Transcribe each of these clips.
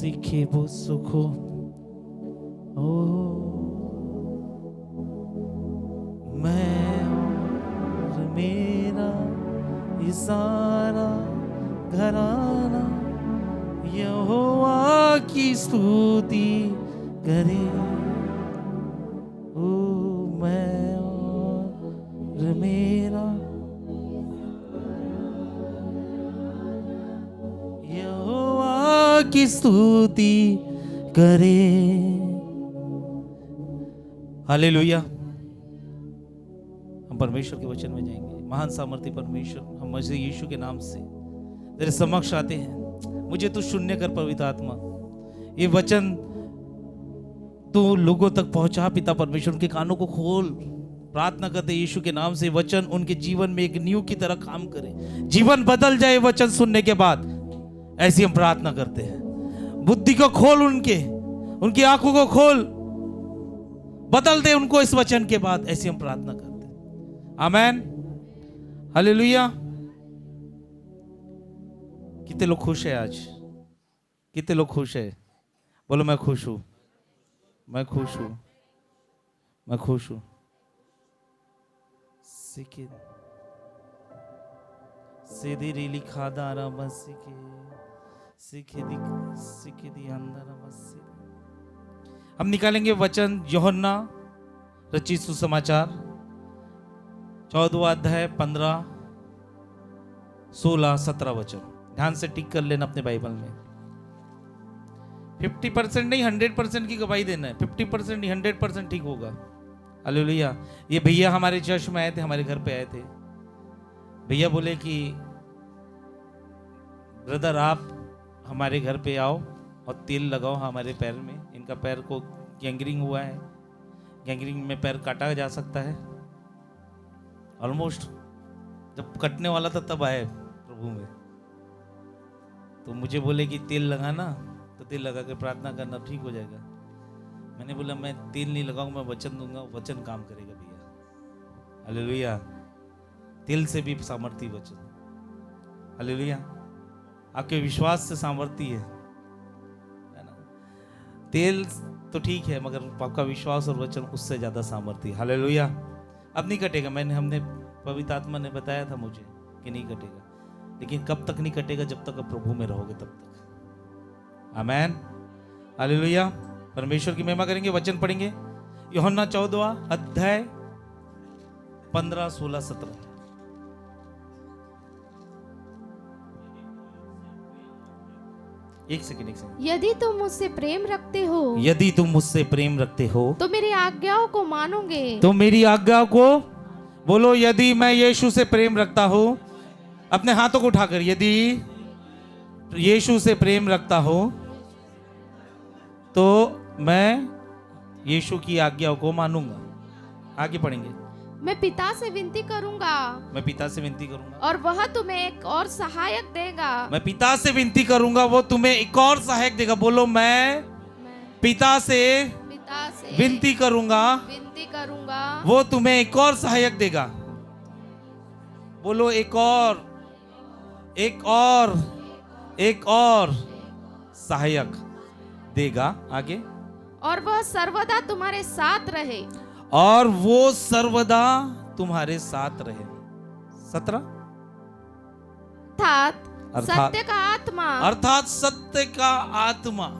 सीखे वो सुखो ओ मैं और मेरा ये सारा घराना यहोवा की स्तुति करे। ओ मैं और मेरा यहोवा की स्तुति करे। हालेलुया। हम परमेश्वर के वचन में जाएंगे। महान सामर्थ्य परमेश्वर, हम मसीह यीशु के नाम से तेरे समक्ष आते हैं। मुझे तू शून्य कर पवित्र आत्मा, ये वचन तू लोगों तक पहुंचा पिता परमेश्वर। उनके कानों को खोल। प्रार्थना करते यीशु के नाम से वचन उनके जीवन में एक नींव की तरह काम करे, जीवन बदल जाए वचन सुनने के बाद। ऐसी हम प्रार्थना करते हैं। बुद्धि को खोल, उनकी आंखों को खोल, बदल दे उनको इस वचन के बाद। ऐसी हम प्रार्थना करते हैं। आमेन। हालेलुया। कितने लोग खुश हैं आज? कितने लोग खुश हैं? बोलो मैं खुश हूं, मैं खुश हूं, मैं खुश हूं। सीधी रीली खादा आराम सीखे दी अंदर। हम निकालेंगे वचन यूहन्ना रचित सुसमाचार 14वां अध्याय 15, 16, 17 वचन। ध्यान से टिक कर लेना अपने बाइबल में। 50% नहीं 100% की गवाही देना है। 50% नहीं 100% ठीक होगा। हालेलुया। ये भैया हमारे चर्च में आए थे, हमारे घर पे आए थे। भैया बोले कि ब्रदर आप हमारे घर पे आओ और तेल लगाओ हमारे पैर में। इनका पैर को गैंग्रीन हुआ है। गैंग्रीन में पैर काटा जा सकता है। ऑलमोस्ट जब कटने वाला था तब आए प्रभु में। तो मुझे बोले कि तेल लगाना, तो तेल लगा के प्रार्थना करना, ठीक हो जाएगा। मैंने बोला मैं तेल नहीं लगाऊंगा, मैं वचन दूंगा, वचन काम करेगा भैया। हालेलुया। तेल से भी सामर्थ्य वचन। हालेलुया। आपके विश्वास से सामर्थ्य है ना। तेल तो ठीक है, मगर आपका विश्वास और वचन उससे ज्यादा सामर्थ्य। हालेलुया। अब नहीं कटेगा। हमने पवित्र आत्मा ने बताया था मुझे कि नहीं कटेगा, लेकिन कब तक नहीं कटेगा? जब तक आप प्रभु में रहोगे तब तक। आमेन। हालेलुया। परमेश्वर की महिमा करेंगे। वचन पढ़ेंगे यूहन्ना 14वां अध्याय 15, 16, 17। एक सेकंड। यदि तुम मुझसे प्रेम रखते हो, यदि तुम मुझसे प्रेम रखते हो तो मेरी आज्ञाओं को मानोगे। तो मेरी आज्ञा को बोलो। यदि मैं यीशु से प्रेम रखता हूं, अपने हाथों को उठाकर, यदि यीशु से प्रेम रखता हूं तो मैं यीशु की आज्ञाओं को मानूंगा। आगे पढ़ेंगे। मैं पिता से विनती करूंगा, मैं पिता से विनती करूंगा और वह तुम्हें एक और सहायक देगा। मैं पिता से विनती करूंगा, वो तुम्हें एक और सहायक देगा। बोलो मैं पिता से विनती करूंगा, वो तुम्हें एक और सहायक देगा। बोलो एक और सहायक देगा। आगे। और वह सर्वदा तुम्हारे साथ रहे। और वो सर्वदा तुम्हारे साथ रहे। 17। सत्य का आत्मा, अर्थात सत्य का आत्मा,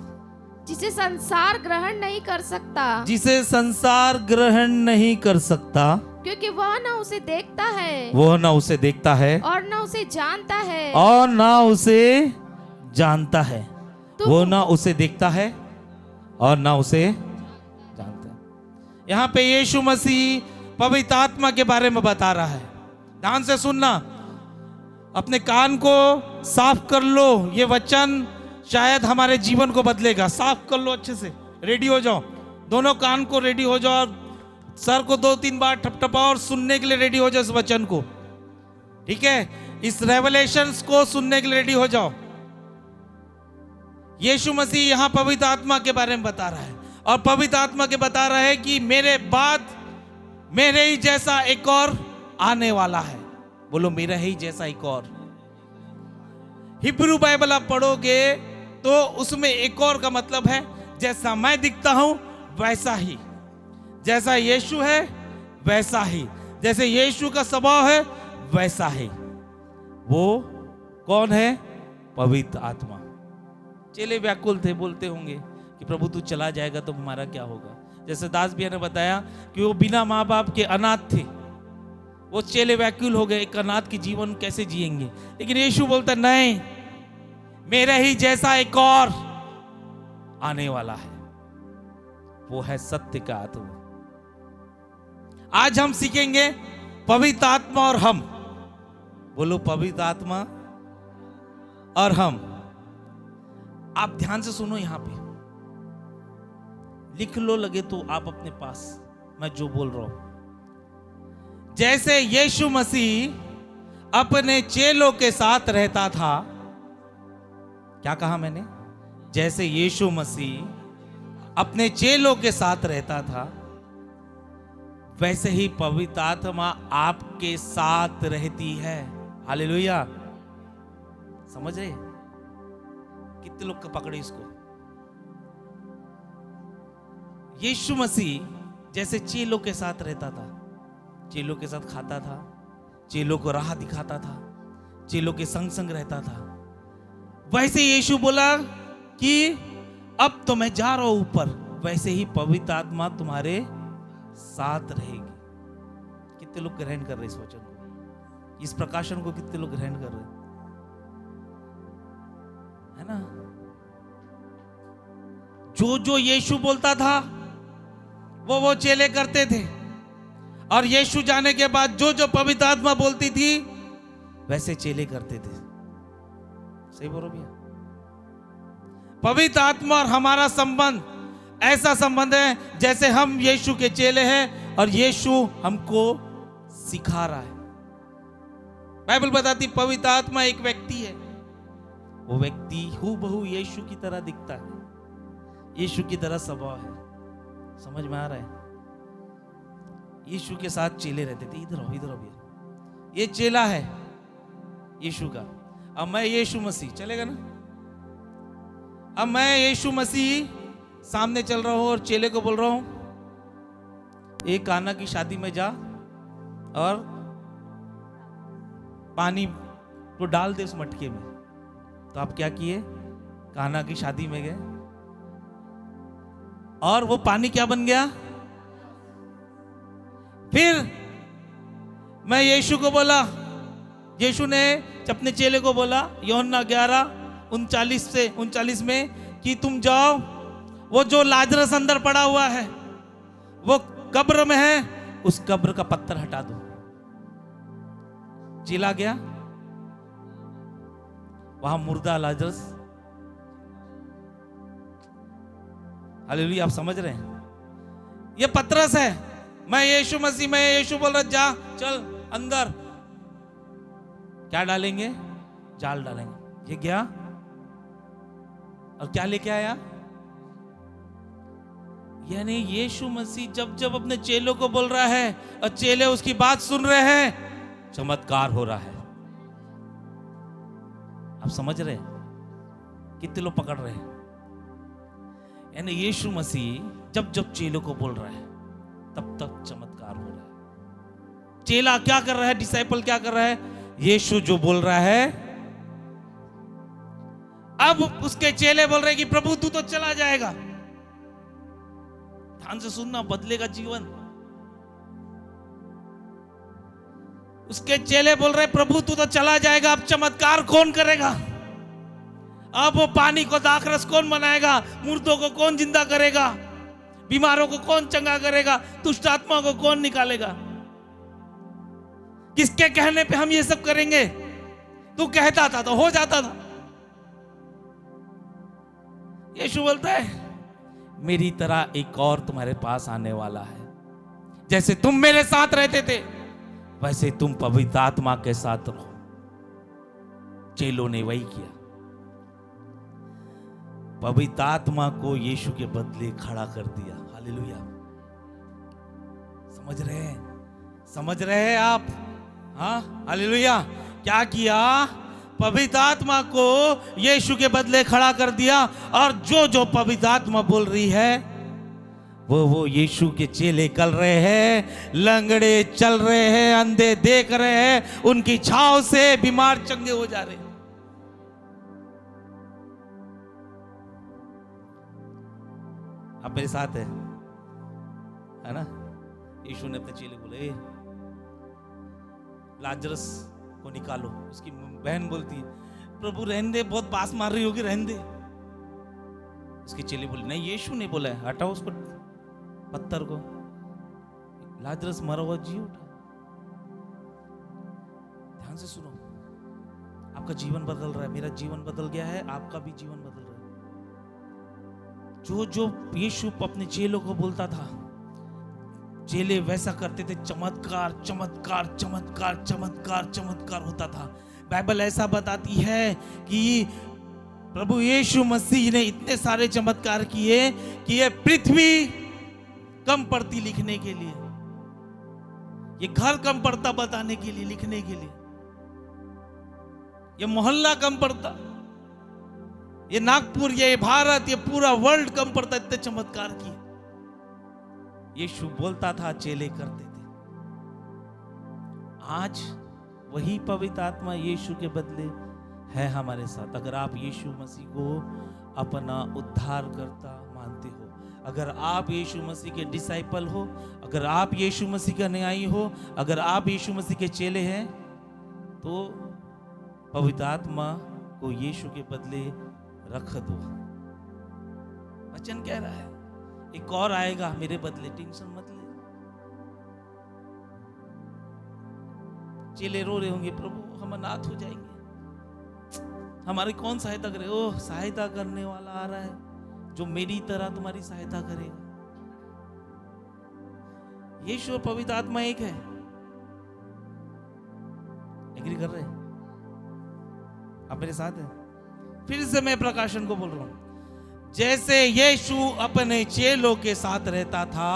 जिसे संसार ग्रहण नहीं कर सकता, जिसे संसार ग्रहण नहीं कर सकता, क्योंकि वह न उसे देखता है, वह न उसे देखता है, और न उसे जानता है, और न उसे जानता है। वो न उसे देखता है और न उसे जानता है। यहाँ पे यीशु मसीह पवित्र आत्मा के बारे में बता रहा है। ध्यान से सुनना, अपने कान को साफ कर लो। ये वचन शायद हमारे जीवन को बदलेगा। साफ कर लो अच्छे से। रेडी हो जाओ, दोनों कान को रेडी हो जाओ, सर को 2-3 बार ठपठपाओ और सुनने के लिए रेडी हो जाओ इस वचन को। ठीक है, इस रेवलेशंस को सुनने के लिए रेडी हो जाओ। यीशु मसीह यहां पवित्र आत्मा के बारे में बता रहा है, और पवित्र आत्मा के बता रहा है कि मेरे बाद मेरे ही जैसा एक और आने वाला है। बोलो मेरा ही जैसा एक और। हिब्रू बाइबल आप पढ़ोगे तो उसमें एक और का मतलब है जैसा मैं दिखता हूं वैसा ही, जैसा यीशु है वैसा ही, जैसे यीशु का स्वभाव है वैसा ही। वो कौन है? पवित्र आत्मा। चेले व्याकुल थे, बोलते होंगे कि प्रभु तू चला जाएगा तो हमारा क्या होगा। जैसे दास भैया ने बताया कि वो बिना माँ बाप के अनाथ थे, वो चेले व्याकुल हो गए, एक अनाथ की जीवन कैसे जिएंगे। लेकिन यीशु बोलता नहीं, मेरे ही जैसा एक और आने वाला है, वो है सत्य का आत्मा। आज हम सीखेंगे पवित्र आत्मा और हम। बोलो पवित्र आत्मा और हम। आप ध्यान से सुनो, यहां पे लिख लो लगे तो आप अपने पास, मैं जो बोल रहा हूं। जैसे यीशु मसीह अपने चेलों के साथ रहता था, क्या कहा मैंने? जैसे यीशु मसीह अपने चेलों के साथ रहता था, वैसे ही पवित्र आत्मा आपके साथ रहती है। हालेलुया। समझ रहे? कितने लोग पकड़े इसको? यीशु मसीह जैसे चेलों के साथ रहता था, चेलों के साथ खाता था, चेलों को राह दिखाता था, चेलों के संग संग रहता था, वैसे यीशु बोला कि अब तो मैं जा रहा हूं ऊपर, वैसे ही पवित्र आत्मा तुम्हारे साथ रहेगी। कितने लोग ग्रहण कर रहे इस वचन को, इस प्रकाशन को? कितने लोग ग्रहण कर रहे है ना? जो जो यीशु बोलता था वो चेले करते थे, और यीशु जाने के बाद जो जो पवित्र आत्मा बोलती थी वैसे चेले करते थे। सही बोलो भैया? पवित्र आत्मा और हमारा संबंध ऐसा संबंध है जैसे हम यीशु के चेले हैं और यीशु हमको सिखा रहा है। बाइबल बताती पवित्र आत्मा एक व्यक्ति है, वो व्यक्ति हूबहू यीशु की तरह दिखता है, यीशु की तरह स्वभाव है। समझ में आ रहा है? यीशु के साथ चेले रहते थे। इधर आओ, इधर आओ भैया। ये चेला है यीशु का, अब मैं यीशु मसीह, चलेगा ना? अब मैं यीशु मसीह सामने चल रहा हूं और चेले को बोल रहा हूं, एक काना की शादी में जा और पानी को डाल दे उस मटके में। तो आप क्या किए? काना की शादी में गए और वो पानी क्या बन गया? फिर मैं यीशु को बोला, यीशु ने अपने चेले को बोला यूहन्ना 11:39 में कि तुम जाओ, वो जो लाजरस अंदर पड़ा हुआ है वो कब्र में है, उस कब्र का पत्थर हटा दो। चला गया, वहां मुर्दा लाजरस। हालेलुया। आप समझ रहे हैं? ये पतरस है, मैं यीशु मसीह, मैं यीशु बोल रहा, जा चल अंदर। क्या डालेंगे? जाल डालेंगे। ये गया और क्या लेके आया? यानी यीशु मसीह जब जब अपने चेलों को बोल रहा है और चेले उसकी बात सुन रहे हैं, चमत्कार हो रहा है। आप समझ रहे हैं? कितने लोग पकड़ रहे हैं? यानी यीशु मसीह जब जब चेलों को बोल रहा है तब तक चमत्कार हो रहा है। चेला क्या कर रहा है? डिसाइपल क्या कर रहा है? यीशु जो बोल रहा है, अब उसके चेले बोल रहे हैं कि प्रभु तू तो चला जाएगा। ध्यान से सुनना, बदलेगा जीवन। उसके चेले बोल रहे प्रभु तू तो चला जाएगा, अब चमत्कार कौन करेगा? अब वो पानी को दाखरस कौन बनाएगा? मुर्दों को कौन जिंदा करेगा? बीमारों को कौन चंगा करेगा? दुष्ट आत्मा को कौन निकालेगा? किसके कहने पे हम ये सब करेंगे? तू कहता था तो हो जाता था। यीशु बोलता है मेरी तरह एक और तुम्हारे पास आने वाला है, जैसे तुम मेरे साथ रहते थे वैसे तुम पवित्र आत्मा के साथ रहो। चेलों ने वही किया, पवित्र आत्मा को यीशु के बदले खड़ा कर दिया। हालेलुया। समझ रहे हैं? समझ रहे हैं आप? हाँ, हालेलुया। क्या किया? पवित्र आत्मा को यीशु के बदले खड़ा कर दिया, और जो जो पवित्र आत्मा बोल रही है वो यीशु के चेले कर रहे हैं, लंगड़े चल रहे हैं, अंधे देख रहे हैं, उनकी छाव से बीमार चंगे हो जा रहे हैं। आप मेरे साथ है ना? यीशु ने अपने चेले बोले, लाजरस को निकालो। उसकी बहन बोलती है, प्रभु रहने दे, बहुत बास मार रही होगी, रहने दे। उसके चेले बोले, नहीं, यीशु ने बोला है, हटाओ उसको, पत्थर को। लाजरस मरा हुआ जी उठा। ध्यान से सुनो, आपका जीवन बदल रहा है, मेरा जीवन बदल गया है, आपका भी जीवन बदल रहा है। जो जो यीशु अपने चेलों को बोलता था, चेले वैसा करते थे। चमत्कार चमत्कार चमत्कार चमत्कार चमत्कार होता था। बाइबल ऐसा बताती है कि प्रभु यीशु मसीह ने इतने सारे चमत्कार किए कि ये पृथ्वी कम पड़ती लिखने के लिए, ये घर कम पड़ता बताने के लिए, लिखने के लिए, ये मोहल्ला कम पड़ता, ये नागपुर, ये भारत, ये पूरा वर्ल्ड कम पड़ता, इतने चमत्कार किए। यीशु बोलता था, चेले करते थे। आज वही पवित्र आत्मा यीशु के बदले है हमारे साथ। अगर आप यीशु मसीह को अपना उद्धारकर्ता मानते हो, अगर आप यीशु मसीह के डिसाइपल हो, अगर आप यीशु मसीह का न्यायी हो, अगर आप यीशु मसीह के चेले हैं, तो पवित्र आत्मा को यीशु के बदले रख दो। वचन कह रहा है, एक और आएगा मेरे बदले, टेंशन मत ले। चेले रो रहे होंगे, प्रभु हम अनाथ हो जाएंगे, हमारी कौन सहायता करे? ओह, सहायता करने वाला आ रहा है, जो मेरी तरह तुम्हारी सहायता करेगा। यीशु और पवित्र आत्मा एक है। एग्री कर रहे हैं? आप मेरे साथ हैं? फिर से मैं प्रकाशन को बोल रहा हूं। जैसे यीशु अपने चेलों के साथ रहता था,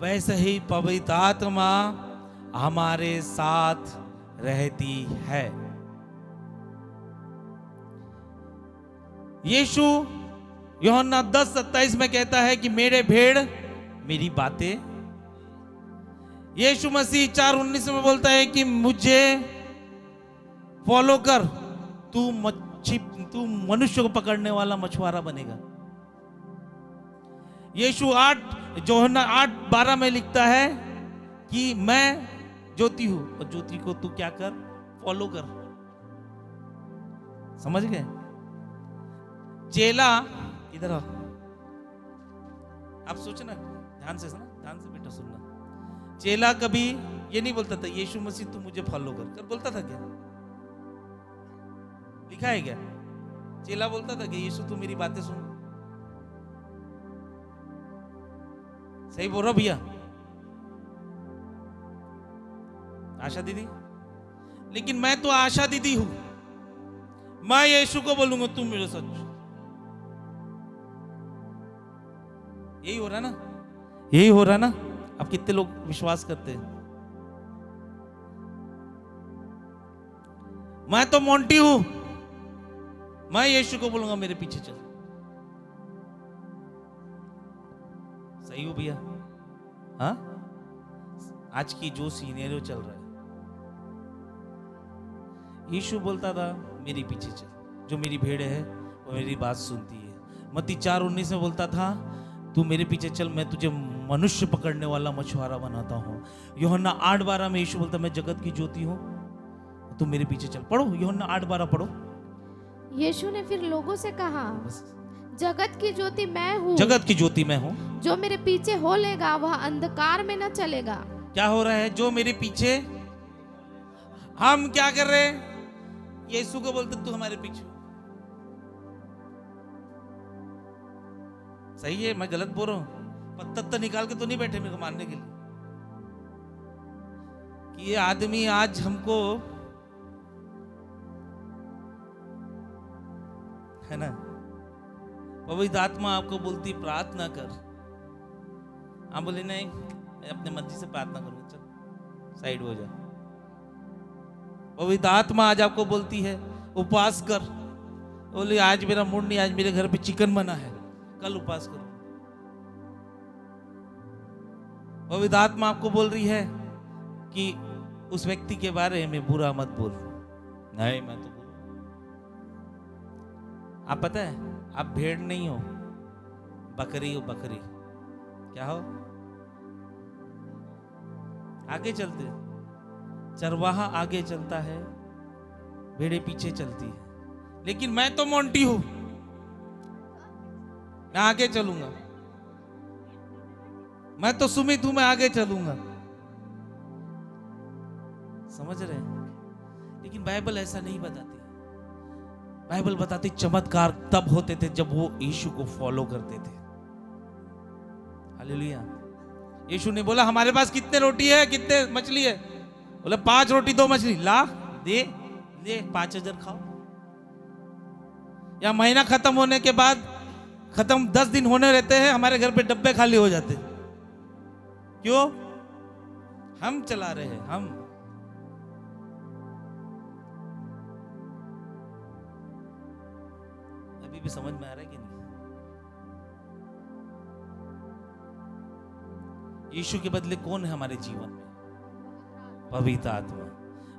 वैसे ही पवित्र आत्मा हमारे साथ रहती है। यीशु यूहन्ना 10:27 में कहता है कि मेरे भेड़ मेरी बातें। यीशु मसीह 4:19 में बोलता है कि मुझे फॉलो कर, तू मनुष्य को पकड़ने वाला मछुआरा बनेगा। यीशु यूहन्ना 8:12 में लिखता है कि मैं ज्योति हूं, और ज्योति को तू क्या कर? फॉलो कर। समझ गए? चेला, इधर आओ, आप सोचना, ध्यान से सुना, ध्यान से बेटा सुनना। चेला कभी ये नहीं बोलता था, यीशु मसीह तू मुझे फॉलो कर, कर बोलता था क्या? लिखा है क्या? चेला बोलता था कि यीशु तू मेरी बातें सुन। सही बोल रहा भैया? आशा दीदी? लेकिन मैं तो आशा दीदी हूं, मैं यीशु को बोलूंगा तू मेरे सच। यही हो रहा ना? यही हो रहा ना? अब कितने लोग विश्वास करते हैं? मैं तो मोंटी हूं, मैं यीशु को बोलूंगा मेरे पीछे चल। सही हो भैया? हाँ, आज की जो सीनेरियो चल रहा है, यीशु बोलता था मेरे पीछे चल, जो मेरी भेड़ है वो मेरी बात सुनती है। मत्ती 4:19 में बोलता था तू मेरे पीछे चल, मैं तुझे मनुष्य पकड़ने वाला मछुआरा बनाता हूं। यूहन्ना 8:12 में यीशु बोलता मैं जगत की ज्योति हूं, तू मेरे पीछे चल। पढ़ो यूहन्ना 8:12 पढ़ो। यीशु ने फिर लोगों से कहा, जगत की ज्योति मैं हूँ, जगत की ज्योति मैं हूँ, जो मेरे पीछे हो लेगा वह अंधकार में न चलेगा। क्या हो रहा है? जो मेरे पीछे, हम क्या कर रहे हैं? यीशु को बोलते तू हमारे पीछे। सही है? मैं गलत बोल रहा हूं? पत्थर निकाल के तो नहीं बैठे मेरे को मारने के लिए कि ये आदमी आज हमको, है ना? पवित्र आत्मा आपको बोलती प्रार्थना कर, आप बोले नहीं मैं अपने मर्जी से प्रार्थना करूंगा, चल साइड हो जा। पवित्र आत्मा आज आपको बोलती है उपवास कर। बोले आज मेरा मूड नहीं, आज मेरे घर पे चिकन बना है, कल उपवास करो। पवित्र आत्मा आपको बोल रही है कि उस व्यक्ति के बारे में बुरा मत बोल। नहीं, मैं तो बोल, आप पता है आप भेड़ नहीं हो, बकरी हो। बकरी क्या हो? आगे चलते, चरवाहा आगे चलता है, भेड़े पीछे चलती है। लेकिन मैं तो मोंटी हूं, मैं आगे चलूंगा। मैं तो सुमित हूं, मैं आगे चलूंगा। समझ रहे हैं? लेकिन बाइबल ऐसा नहीं बताती। बाइबल बताती चमत्कार तब होते थे जब वो यीशु को फॉलो करते थे। हालेलुया। यीशु ने बोला हमारे पास कितने रोटी है, कितने मछली है? बोला 5 रोटी 2 मछली। ला दे 5000 खाओ। या महीना खत्म होने के बाद, खत्म 10 दिन होने रहते हैं, हमारे घर पे डब्बे खाली हो जाते। क्यों? हम चला रहे हैं। हम अभी भी समझ में आ रहा है कि नहीं? यीशु के बदले कौन है हमारे जीवन में? पवित्र आत्मा।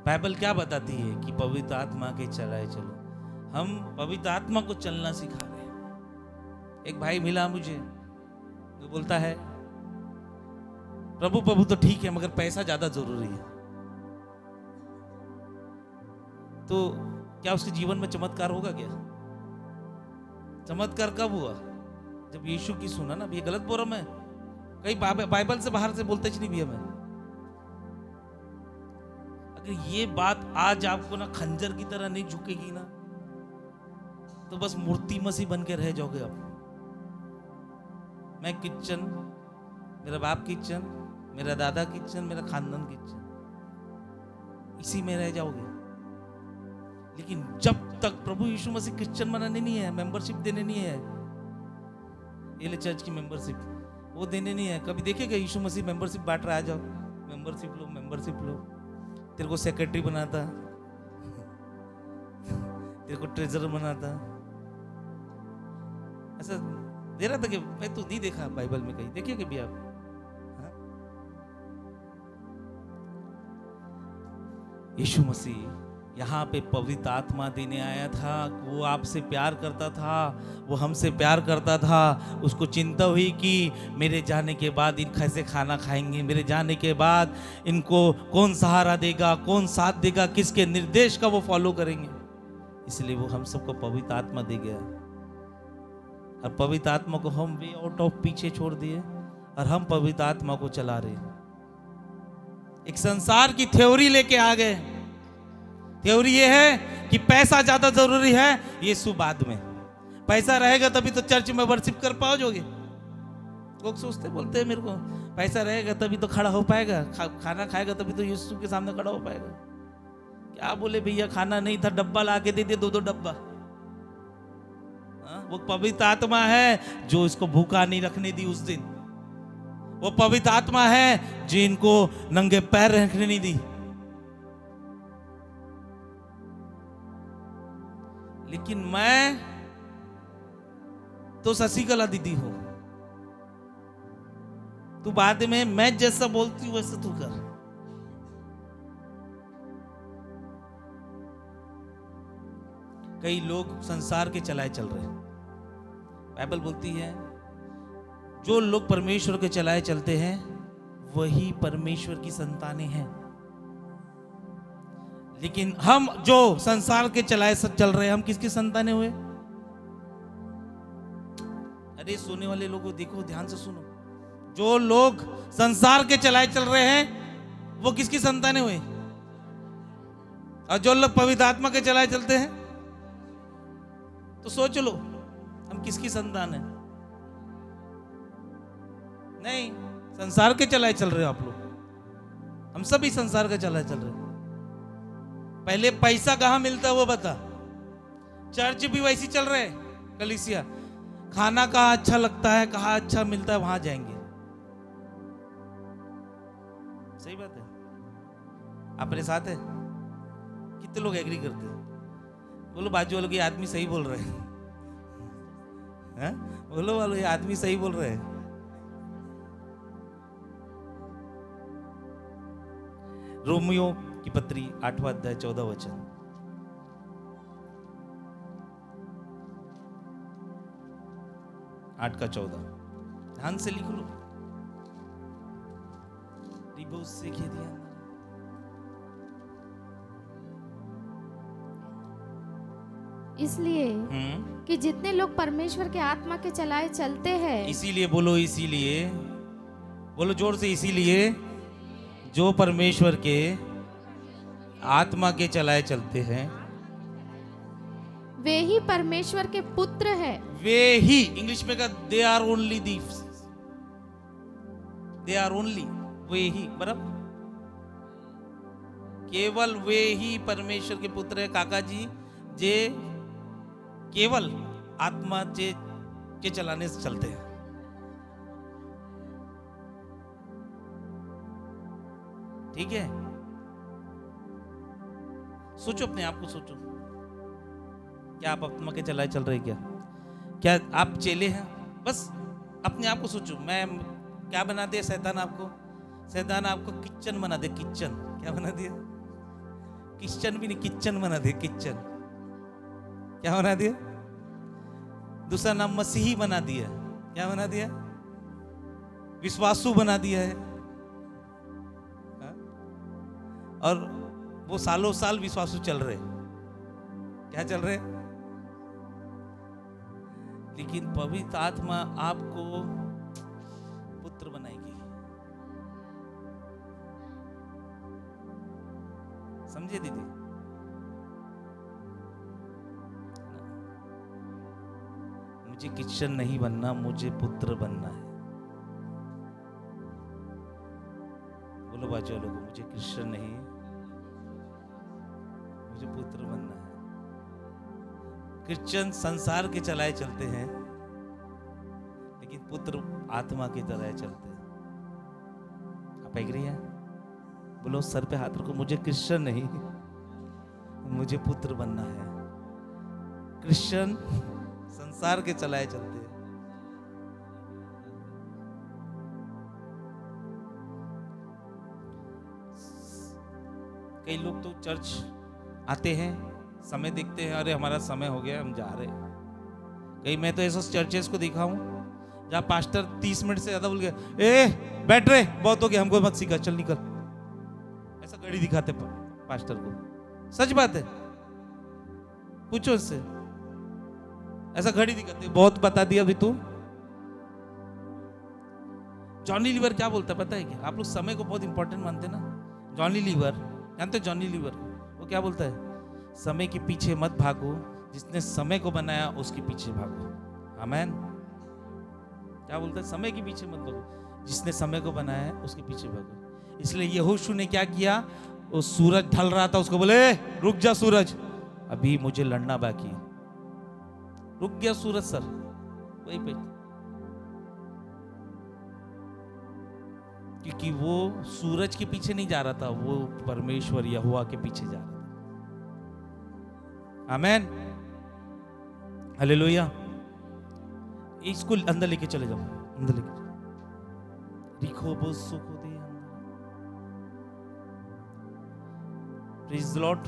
बाइबल क्या बताती है कि पवित्र आत्मा के चलाए चलो। हम पवित्र आत्मा को चलना सिखा रहे हैं। एक भाई मिला मुझे, वो बोलता है प्रभु प्रभु तो ठीक है, मगर पैसा ज्यादा जरूरी है। तो क्या उसके जीवन में चमत्कार होगा क्या? चमत्कार कब हुआ? जब यीशु की सुना ना। ये गलत बोल रहा मैं, कई बाइबल से बाहर से बोलते नहीं भैया मैं। अगर ये बात आज आपको ना खंजर की तरह नहीं झुकेगी ना, तो बस मूर्ति मसीह बन के रह जाओगे आप। मैं किचन, मेरा बाप किचन, मेरा दादा किचन, मेरा खानदान किचन, इसी में रह जाओगे। लेकिन जब तक प्रभु यीशु मसीह क्रिश्चियन बनाने नहीं है, मेंबरशिप देने नहीं है, ये चर्च की मेंबरशिप वो देने नहीं है। कभी देखेगा यीशु मसीह मेंबरशिप बांट रहा है? आ जाओ मेंबरशिप लो, मेंबरशिप लो। तेरे को सेक्रेटरी बनाता, तेरे को ट्रेजरर बनाता, ऐसा दे रहा था कि मैं तो नहीं देखा बाइबल में कहीं। देखिए कभी आप? यीशु मसीह यहाँ पे पवित्र आत्मा देने आया था। वो आपसे प्यार करता था, वो हमसे प्यार करता था। उसको चिंता हुई कि मेरे जाने के बाद इन कैसे खाना खाएंगे, मेरे जाने के बाद इनको कौन सहारा देगा, कौन साथ देगा, किसके निर्देश का वो फॉलो करेंगे। इसलिए वो हम सबको पवित्र आत्मा दे गया। और पवित्र आत्मा को हम वे आउट ऑफ पीछे छोड़ दिए और हम पवित्र आत्मा को चला रहे। एक संसार की थ्योरी लेके आ गए। थ्योरी ये है कि पैसा ज्यादा जरूरी है, यीशु बाद में। पैसा रहेगा तभी तो चर्च में वर्शिप कर पाओगे। लोग सोचते बोलते हैं मेरे को, पैसा रहेगा तभी तो खड़ा हो पाएगा, खाना खाएगा तभी तो यीशु के सामने खड़ा हो पाएगा। क्या बोले भैया, खाना नहीं था, डब्बा ला के दे दिए, 2-2 डब्बा। वो पवित्र आत्मा है जो इसको भूखा नहीं रखने दी उस दिन। वो पवित्र आत्मा है जो इनको नंगे पैर रखने नहीं दी। लेकिन मैं तो शशिकला दीदी हूं, तू बाद में मैं जैसा बोलती हूं वैसा तू कर। कई लोग संसार के चलाए चल रहे हैं। बाइबल बोलती है जो लोग परमेश्वर के चलाए चलते हैं वही परमेश्वर की संतानें हैं। लेकिन हम जो संसार के चलाए चल रहे हैं, हम किसकी संतानें हुए? अरे सोने वाले लोगों देखो, ध्यान से सुनो। जो लोग संसार के चलाए चल रहे हैं वो किसकी संतानें हुए? और जो लोग पवित्र आत्मा के चलाए चलते हैं, तो सोच लो हम किसकी संतान है? नहीं, संसार के चलाए चल रहे हो आप लोग। हम सभी संसार के चलाए चल रहे हैं। पहले पैसा कहां मिलता है वो बता। चर्च भी वैसी चल रहे हैं, कलीसिया। खाना कहां अच्छा लगता है, कहां अच्छा मिलता है, वहां जाएंगे। सही बात है? आप मेरे साथ है? कितने लोग एग्री करते हैं? बोलो बाजू वालों, ये आदमी सही बोल रहे हैं। हैं? बोलो वालों, ये आदमी सही बोल रहे हैं। रोमियो की पत्री 8वां अध्याय 14 वचन। 8 का 14 ध्यान से लिख लो। रिबो से कह दिया। इसलिए कि जितने लोग परमेश्वर के आत्मा के चलाए चलते हैं, इसीलिए बोलो, इसीलिए बोलो जोर से, इसीलिए जो परमेश्वर के आत्मा के चलाए चलते हैं वे ही परमेश्वर के पुत्र हैं। वे ही, इंग्लिश में कहा दे आर ओनली दीव्स, दे आर ओनली, वे ही, बराबर, केवल वे ही परमेश्वर के पुत्र है काका जी, जे केवल आत्मा के चलाने से चलते हैं। ठीक है, सोचो अपने आप को, सोचो, क्या आप आत्मा के चलाए चल रहे हैं? क्या आप चेले हैं? बस अपने आप को सोचो। मैं क्या बना दिया शैतान आपको? शैतान आपको किचन बना दे, किचन। क्या बना दिया? किचन भी नहीं, किचन बना दे, किचन। क्या बना दिया? दूसरा नाम मसीही बना दिया। क्या बना दिया? विश्वासु बना दिया है। हा? और वो सालों साल विश्वासु चल रहे। क्या चल रहे? लेकिन पवित्र आत्मा आपको पुत्र बनाएगी। समझे दीदी? मुझे क्रिश्चियन नहीं बनना, मुझे पुत्र बनना है। बोलो बाजू वालों को, मुझे क्रिश्चियन नहीं, मुझे पुत्र बनना है। क्रिश्चियन संसार के चलाए चलते हैं, लेकिन पुत्र आत्मा के चलाए चलते हैं। आप एग्री हैं? बोलो सर पे हाथ रखो, मुझे क्रिश्चियन नहीं, मुझे पुत्र बनना है। क्रिश्चियन संसार के चलाए चलते हैं। कई लोग तो चर्च आते हैं, समय देखते हैं, अरे हमारा समय हो गया, हम जा रहे हैं। कई मैं तो ऐसे चर्चेस को देखा हूं जहां पास्टर 30 मिनट से ज्यादा बोल गया, ए बैठ रहे, बहुत हो गया, हमको मत सिखा, चल निकल। ऐसा घड़ी दिखाते पास्टर को। सच बात है, पूछो इससे। ऐसा घड़ी दिखाते, बहुत बता दिया अभी तू। जॉनी लीवर क्या बोलता है पता है क्या? आप लोग समय को बहुत इंपॉर्टेंट मानते हैं ना। जॉनी लीवर, जानते हो जॉनी लीवर? वो क्या बोलता है? समय के पीछे मत भागो, जिसने समय को बनाया उसके पीछे भागो। आमीन। क्या बोलता है? समय के पीछे मत भागो, जिसने समय को बनाया है उसके पीछे भागो। इसलिए यहोशू ने क्या किया? वो सूरज ढल रहा था, उसको बोले रुक जा सूरज, अभी मुझे लड़ना बाकी है। रुक गया सूरज सर वहीं पे, क्योंकि वो सूरज के पीछे नहीं जा रहा था, वो परमेश्वर यहोवा के पीछे जा रहा था। आमेन, हालेलुया। इसको अंदर लेके चले जाओ, अंदर लेके जाओ। रिखो बो सुखो दे, प्रेज द लॉर्ड।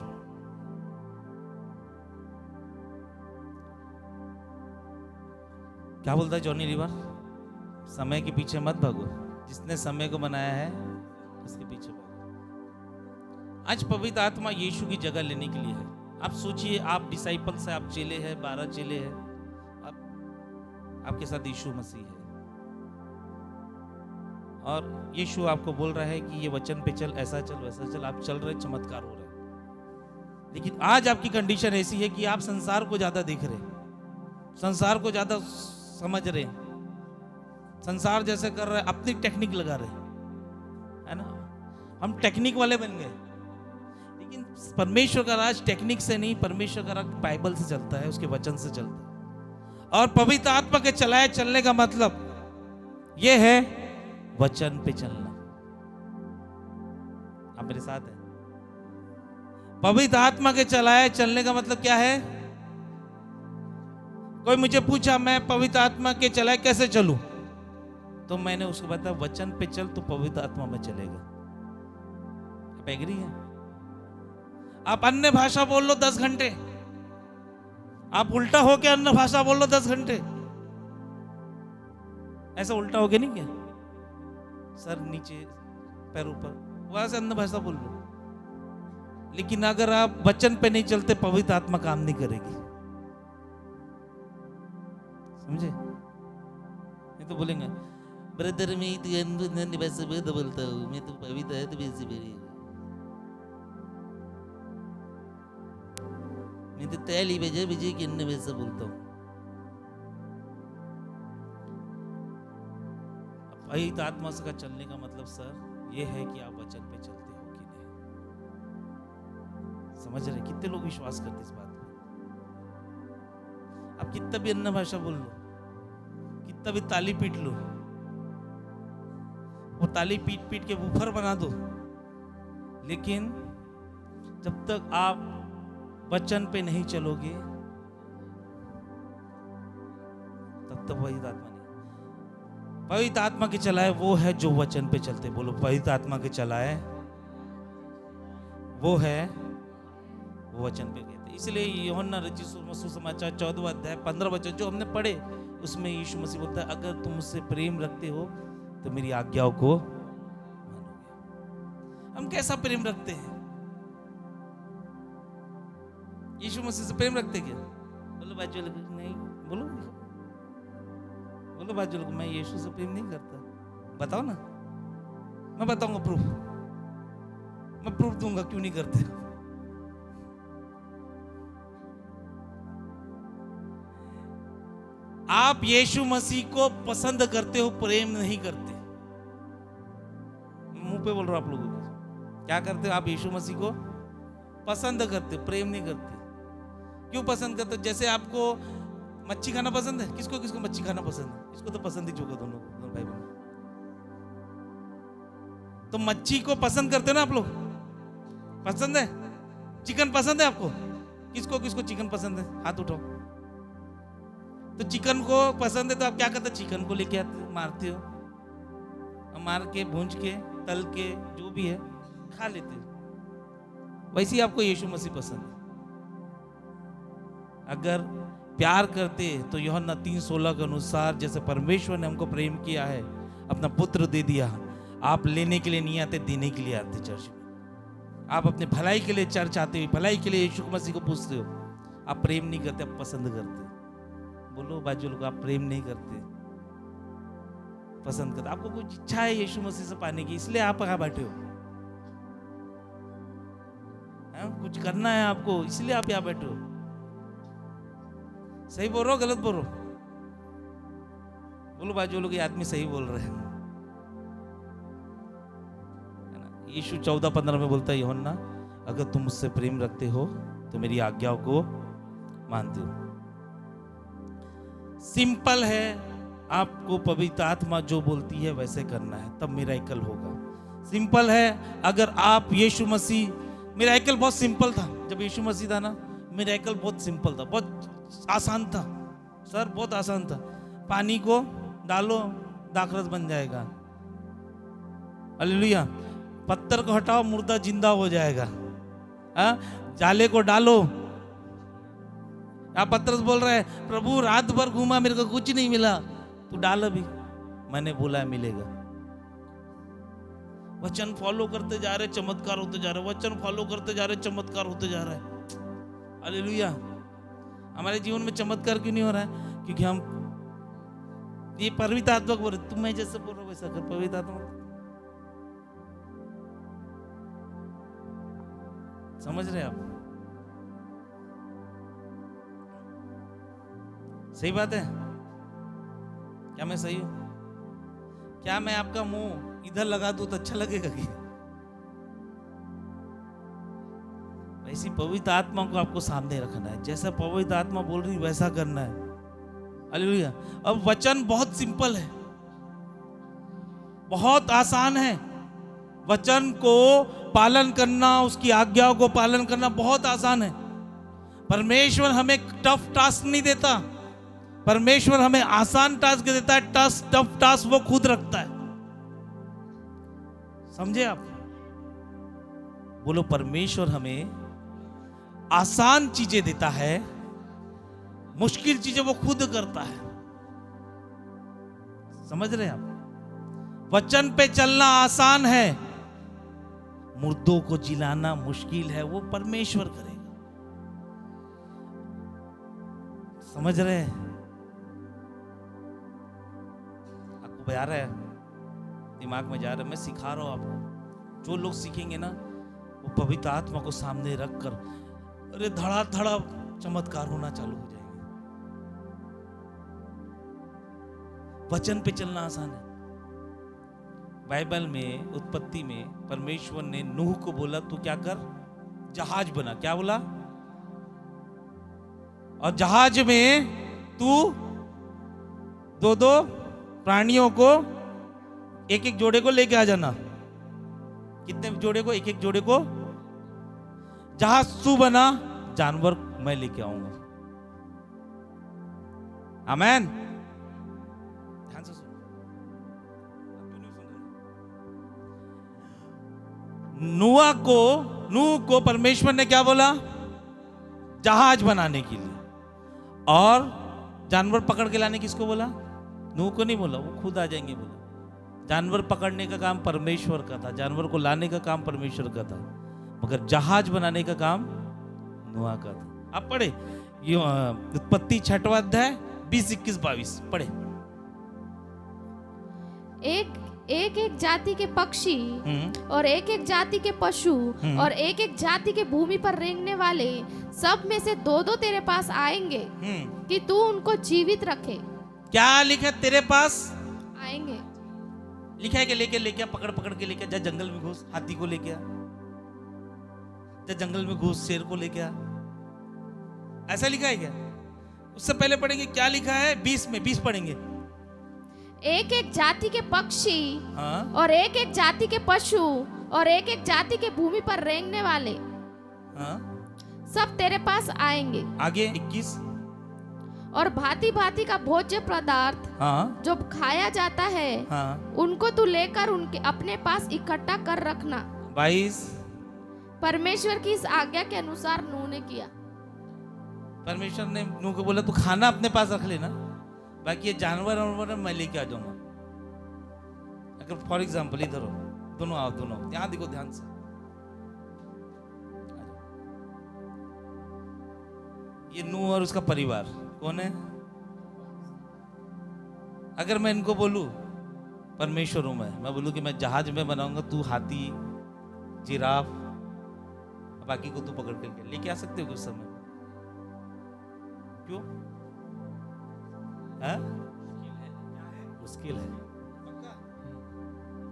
क्या बोलता है जॉनी लीवर? समय के पीछे मत भागो, जिसने समय को बनाया है उसके पीछे भागो। आज पवित्र आत्मा यीशु की जगह लेने के लिए है। आप सोचिए, आप डिसाइपल से, आप चेले हैं, 12 चेले हैं, आपके साथ यीशु मसीह है, और यीशु आपको बोल रहा है कि ये वचन पे चल, ऐसा चल, वैसा चल। आप चल रहे, चमत्कार हो रहे। लेकिन आज आपकी कंडीशन ऐसी है कि आप संसार को ज्यादा देख रहे, संसार को ज्यादा समझ रहे, संसार जैसे कर रहे, अपनी टेक्निक लगा रहे, है ना? हम टेक्निक वाले बन गए। लेकिन परमेश्वर का राज टेक्निक से नहीं, परमेश्वर का राज बाइबल से चलता है, उसके वचन से चलता है। और पवित्र आत्मा के चलाए चलने का मतलब यह है वचन पे चलना। आप मेरे साथ हैं? पवित्र आत्मा के चलाए चलने का मतलब क्या है? कोई मुझे पूछा मैं पवित्र आत्मा के चलाए कैसे चलूं, तो मैंने उसको बताया वचन पे चल तो पवित्र आत्मा में चलेगा। आप एग्री हैं? आप अन्य भाषा बोल लो 10 घंटे, आप उल्टा होके अन्य भाषा बोल लो 10 घंटे, ऐसा उल्टा हो गया नहीं क्या? सर नीचे पैर ऊपर, वहां से अन्य भाषा बोल लो, लेकिन अगर आप वचन पे नहीं चलते पवित्र आत्मा काम नहीं करेगी। समझे? नहीं तो बोलेंगे ब्रदर मैं तो अन्य भाषा बोलता हूँ, मैं तो पवित्र है तो वैसे मैं तो ताली बजा बजा के अन्य भाषा बोलता हूँ। पवित्र आत्मा का चलने का मतलब सर ये है कि आप वचन पे चलते हो कि नहीं। समझ रहे? कितने लोग विश्वास करते इस बात पे? आप कितना भी अन्य भाषा बोल लो, कितना भी ताली पीट लो, वो ताली पीट पीट के वूफर बना दो, लेकिन जब तक आप वचन पे नहीं चलोगे तब तक पवित्र आत्मा नहीं। पवित्र आत्मा के चलाए वो है जो वचन पे चलते। बोलो पवित्र आत्मा के चलाए वो है वो वचन पे कहते। इसलिए यूहन्ना रचित सुसमाचार 14वां अध्याय 15 वचन जो हमने पढ़े उसमें यीशु मसीह बोलता है अगर तुम मुझसे प्रेम रखते हो तो मेरी आज्ञाओं को मानोगे। हम कैसा प्रेम रखते हैं? यीशु मसीह से प्रेम रखते क्या? बोलो बाजू वाले को नहीं, बोलो बोलो बाजू वाले को मैं यीशु से प्रेम नहीं करता। बताओ ना, मैं बताऊंगा प्रूफ, मैं प्रूफ दूंगा क्यों नहीं करते। आप यीशु मसीह को पसंद करते हो, प्रेम नहीं करते। मुंह पे बोल रहा हूं आप लोगों को, क्या करते हो? आप यीशु मसीह को पसंद करते हो, प्रेम नहीं करते। क्यों पसंद करते हो? जैसे आपको मच्छी खाना पसंद है, किसको किसको मच्छी खाना पसंद है? इसको तो पसंद ही चुका दोनों भाई बहन। तो मच्छी को पसंद करते हो ना आप लोग? पसंद है? चिकन पसंद है आपको? किसको किसको चिकन पसंद है? हाथ उठाओ। तो चिकन को पसंद है तो आप क्या करते हो? चिकन को लेके आते हो, मारते हो, मार के भूंज के तल के जो भी है खा लेते हो। वैसे ही आपको यीशु मसीह पसंद है। अगर प्यार करते तो यूहन्ना 3:16 के अनुसार जैसे परमेश्वर ने हमको प्रेम किया है, अपना पुत्र दे दिया। आप लेने के लिए नहीं आते, देने के लिए आते चर्च में। आप अपने भलाई के लिए चर्च आते हो, भलाई के लिए यीशु मसीह को पूछते हो। आप प्रेम नहीं करते, आप पसंद करते। बोलो बाजू लोग, आप प्रेम नहीं करते, पसंद करते। आपको कुछ इच्छा है यीशु मसीह से पाने की, इसलिए आप यहाँ बैठे हो। कुछ करना है आपको, इसलिए आप यहाँ बैठे हो। सही बोल रहे हो गलत बोल रहे हो? बोलो बाजू लोग, ये आदमी सही बोल रहे हैं। यीशु 14:15 में बोलता है यूहन्ना अगर तुम मुझसे प्रेम रखते हो तो मेरी आज्ञाओं को मानते हो। सिंपल है, आपको पवित्र आत्मा जो बोलती है वैसे करना है, तब मिरेकल होगा। सिंपल है। अगर आप यीशु मसीह, मिरेकल बहुत सिंपल था जब यीशु मसीह था ना, मिरेकल बहुत सिंपल था, बहुत आसान था सर, बहुत आसान था। पानी को डालो दाखरस बन जाएगा, हालेलुया। पत्थर को हटाओ मुर्दा जिंदा हो जाएगा। जाले को डालो, आप पत्थर बोल रहे हैं प्रभु रात भर घूमा मेरे को कुछ नहीं मिला, तू डाल अभी, मैंने बोला मिलेगा। वचन फॉलो करते जा रहे, चमत्कार होते जा रहे, वचन फॉलो करते जा रहे, चमत्कार होते जा रहा है। हालेलुया। हमारे जीवन में चमत्कार क्यों नहीं हो रहा है? क्योंकि हम ये पवित्र आत्मा बोल रहे, तुम मैं जैसे बोल रहे हो वैसा कर। पवित्र आत्मा समझ रहे आप? सही बात है? क्या मैं सही हूं? क्या मैं आपका मुंह इधर लगा दूं तो अच्छा लगेगा कि? वैसी पवित्र आत्मा को आपको सामने रखना है, जैसा पवित्र आत्मा बोल रही वैसा करना है। हालेलुया। अब वचन बहुत सिंपल है, बहुत आसान है। वचन को पालन करना, उसकी आज्ञाओं को पालन करना बहुत आसान है। परमेश्वर हमें टफ टास्क नहीं देता, परमेश्वर हमें आसान टास्क देता है। टफ टास्क वो खुद रखता है। समझे आप? बोलो, परमेश्वर हमें आसान चीजें देता है, मुश्किल चीजें वो खुद करता है। समझ रहे हैं आप? वचन पे चलना आसान है, मुर्दों को जिलाना मुश्किल है, वो परमेश्वर करेगा। समझ रहे हैं? आपको बता रहा है, दिमाग में जा रहा है, मैं सिखा रहा हूं आपको। जो लोग सीखेंगे ना, वो पवित्र आत्मा को सामने रखकर अरे धड़ा चमत्कार होना चालू हो जाएंगे। वचन पे चलना आसान है। बाइबल में उत्पत्ति में परमेश्वर ने नूह को बोला, तू क्या कर, जहाज बना। क्या बोला? और जहाज में तू दो प्राणियों को, एक जोड़े को लेके आ जाना। कितने जोड़े को? एक जोड़े को। जहाज तू बना, जानवर मैं लेके आऊंगा। आमेन। ध्यान से सुनो। नूह को परमेश्वर ने क्या बोला? जहाज बनाने के लिए। और जानवर पकड़ के लाने किसको बोला? नूह को नहीं बोला, वो खुद आ जाएंगे बोला। जानवर पकड़ने का काम परमेश्वर का था, जानवर को लाने का काम परमेश्वर का था, मगर जहाज बनाने का काम नूह का था। आप पढ़े ये उत्पत्ति 6वां अध्याय 20, 21, 22 पढ़े। एक जाति के पक्षी और एक जाति के पशु और एक जाति के भूमि पर रेंगने वाले सब में से दो तेरे पास आएंगे कि तू उनको जीवित रखे। क्या लिखा? तेरे पास आएंगे। लिखा है कि लेके पकड़ के लेके जा, जंगल में घुस, हाथी को लेके आ, जा जंगल में घुस, शेर को लेके आ। ऐसा लिखा है क्या? उससे पहले पढ़ेंगे क्या लिखा है। 20 में 20 पढ़ेंगे। एक जाति के पक्षी हाँ? और एक जाति के पशु और एक जाति के भूमि पर रेंगने वाले हाँ? सब तेरे पास आएंगे। आगे 21। और भांति भांति का भोज्य पदार्थ हाँ? जो खाया जाता है हाँ? उनको तू लेकर उनके अपने पास इकट्ठा कर रखना। 22। परमेश्वर की इस आज्ञा के अनुसार नूह ने किया। परमेश्वर ने नूह को बोला, तू खाना अपने पास रख लेना, बाकी ये जानवर मैं लेके आ जाऊंगा। अगर फॉर एग्जाम्पल इधर हो, दोनों आओ, दोनों यहाँ देखो ध्यान से। ये नूह और उसका परिवार कौन है? अगर मैं इनको बोलूं, परमेश्वर हूं मैं बोलूं कि मैं जहाज में बनाऊंगा, तू हाथी, जिराफ, बाकी को तू पकड़ करके लेके आ सकते हो कुछ समय? क्यों? मुश्किल है।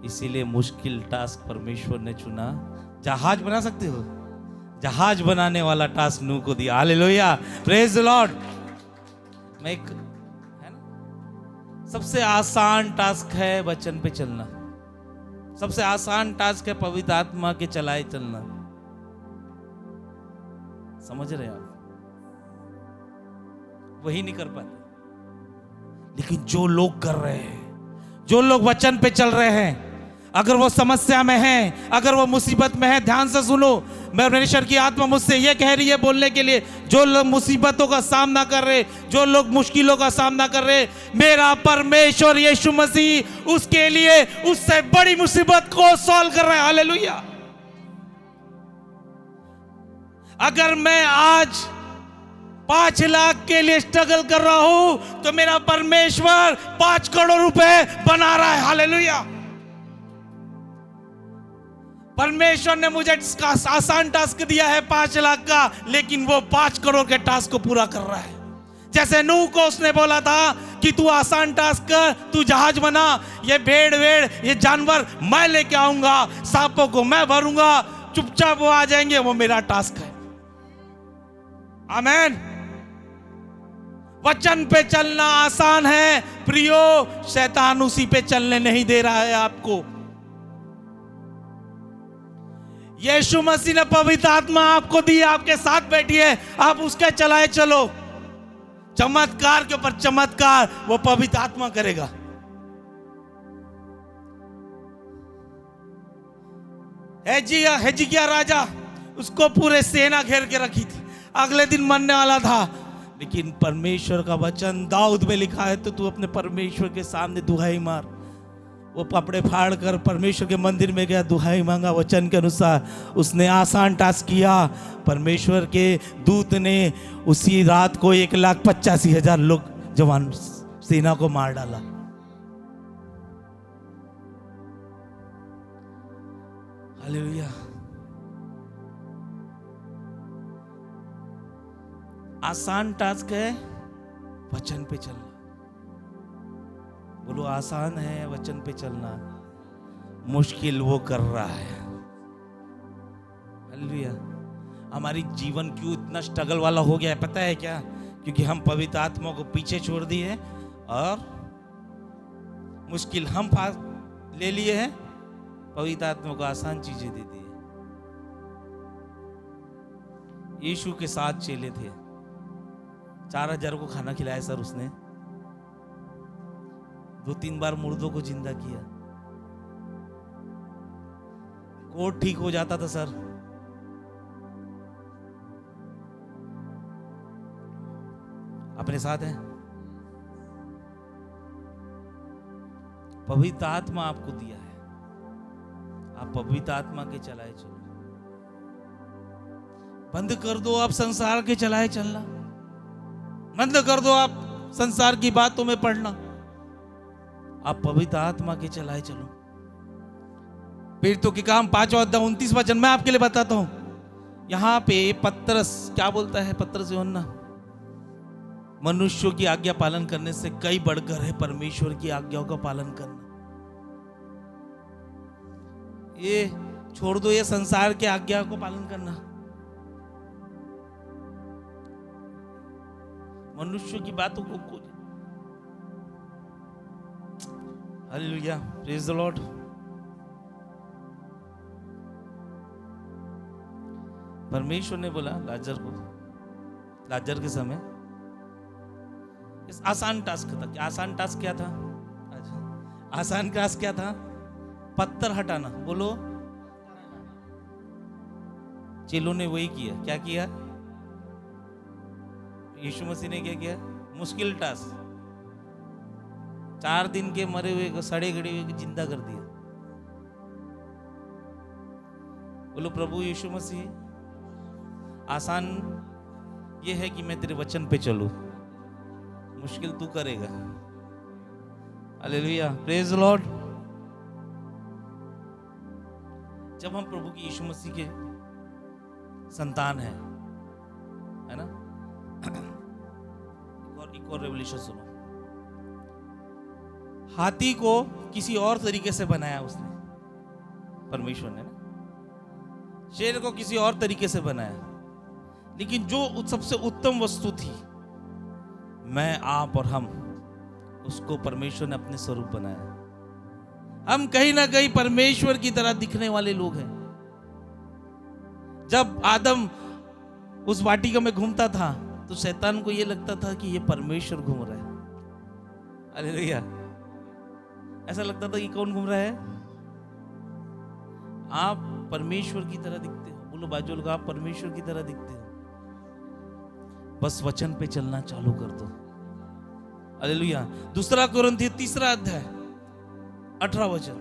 इसीलिए मुश्किल टास्क परमेश्वर ने चुना। जहाज बना सकते हो? जहाज बनाने वाला टास्क नूह को दिया। Hallelujah, praise the Lord. मैं एक है ना, सबसे आसान टास्क है वचन पे चलना। सबसे आसान टास्क है पवित्र आत्मा के चलाए चलना। समझ रहे हैं आप? वही नहीं कर पाते। लेकिन जो लोग कर रहे हैं, जो लोग वचन पे चल रहे हैं, अगर वो समस्या में हैं, अगर वो मुसीबत में है, ध्यान से सुनो। परमेश्वर की आत्मा मुझसे ये कह रही है बोलने के लिए, जो लोग मुसीबतों का सामना कर रहे, जो लोग मुश्किलों का सामना कर रहे, मेरा परमेश्वर यीशु मसीह उसके लिए उससे बड़ी मुसीबत को सॉल्व कर रहा है। हालेलुया। अगर मैं आज 5 लाख के लिए स्ट्रगल कर रहा हूं, तो मेरा परमेश्वर 5 करोड़ रुपए बना रहा है। हालेलुया। परमेश्वर ने मुझे आसान टास्क दिया है 5 लाख का, लेकिन वो 5 करोड़ के टास्क को पूरा कर रहा है। जैसे नूह को उसने बोला था कि तू आसान टास्क कर, तू जहाज बना, ये भेड़ वेड़ ये जानवर मैं लेके आऊंगा, सांपों को मैं भरूंगा, चुपचाप वो आ जाएंगे, वो मेरा टास्क है। आमेन। वचन पे चलना आसान है प्रियो, शैतान उसी पे चलने नहीं दे रहा है आपको। यीशु मसीह ने पवित्र आत्मा आपको दी, आपके साथ बैठी है, आप उसके चलाए चलो। चमत्कार के ऊपर चमत्कार वो पवित्र आत्मा करेगा। हिजकिय्याह राजा, उसको पूरे सेना घेर के रखी थी, अगले दिन मरने वाला था, लेकिन परमेश्वर का वचन दाऊद में लिखा है, तो तू अपने परमेश्वर के सामने दुहाई मार। वो कपड़े फाड़ कर परमेश्वर के मंदिर में गया, दुहाई मांगा, वचन के अनुसार उसने आसान टास्क किया। परमेश्वर के दूत ने उसी रात को 1,85,000 लोग जवान सेना को मार डाला। हालेलुया। आसान टास्क है वचन पे चलना। बोलो, आसान है वचन पे चलना, मुश्किल वो कर रहा है। हालेलुया। हमारी जीवन क्यों इतना स्ट्रगल वाला हो गया है पता है क्या? क्योंकि हम पवित्र आत्मा को पीछे छोड़ दिए और मुश्किल हम ले लिए हैं, पवित्र आत्मा को आसान चीजें दे दी है। यीशु के 7 चेले थे, 4,000 को खाना खिलाया सर उसने, 2-3 बार मुर्दों को जिंदा किया, कोट ठीक हो जाता था सर। अपने साथ है, पवित्र आत्मा आपको दिया है, आप पवित्र आत्मा के चलाए चलो। बंद कर दो आप संसार के चलाए चलना, बंद कर दो आप संसार की बातों में पढ़ना, आप पवित्र आत्मा के चलाए चलो। प्रेरितों के काम 5वां अध्याय 29 वचन मैं आपके लिए बताता हूं। यहां पे पतरस क्या बोलता है? पतरस यूहन्ना, मनुष्यों की आज्ञा पालन करने से कई बढ़कर है परमेश्वर की आज्ञाओं का पालन करना। ये छोड़ दो, ये संसार के आज्ञा को पालन करना, मनुष्यों की बातों को। Hallelujah, praise the Lord. परमेश्वर ने बोला लाजर को, लाजर के समय इस आसान टास्क था। आसान टास्क क्या था? आसान टास्क क्या था? पत्थर हटाना। बोलो, चेलों ने वही किया। क्या किया? यीशु मसीह ने क्या किया? मुश्किल टास्क, 4 दिन के मरे हुए को, सड़े गड़े हुए को जिंदा कर दिया। बोलो प्रभु यीशु मसीह, आसान ये है कि मैं तेरे वचन पे चलूं, मुश्किल तू करेगा। Hallelujah, praise the Lord. जब हम प्रभु की यीशु मसीह के संतान हैं, है ना? एक और रेवल्यूशन सुनो। हाथी को किसी और तरीके से बनाया उसने, परमेश्वर ने ना। शेर को किसी और तरीके से बनाया, लेकिन जो सबसे उत्तम वस्तु थी, मैं, आप और हम, उसको परमेश्वर ने अपने स्वरूप बनाया। हम कहीं ना कहीं परमेश्वर की तरह दिखने वाले लोग हैं। जब आदम उस वाटिका में घूमता था तो शैतान को यह लगता था कि ये परमेश्वर घूम रहा है। हालेलुया, ऐसा लगता था कि कौन घूम रहा है? आप परमेश्वर की तरह दिखते हो। बोलो बाजू लोग, आप परमेश्वर की तरह दिखते हो। बस वचन पे चलना चालू कर दो। हालेलुया। 2 कोरिन्थियों 3 अध्याय 18 वचन।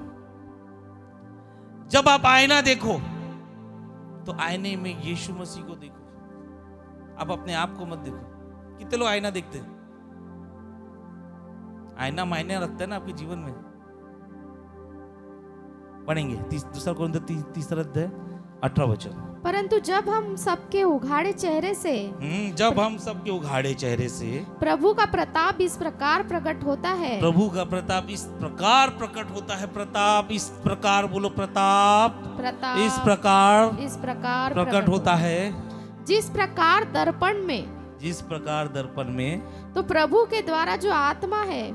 जब आप आईना देखो तो आईने में यीशु मसीह को देखो, आप अपने आप को मत देखो। कितने लोग आईना देखते हैं? आईना मायने रखता है ना आपके जीवन में। पढ़ेंगे 2 कोरिन्थियों 3 अध्याय 18 वचन। परंतु जब हम सबके उघाड़े चेहरे से प्रभु का प्रताप इस प्रकार प्रकट होता है, प्रभु का प्रताप इस प्रकार प्रकट होता है। प्रताप इस प्रकार, बोलो प्रताप, प्रताप इस प्रकार प्रकट होता है। जिस प्रकार दर्पण में तो प्रभु के द्वारा जो आत्मा है,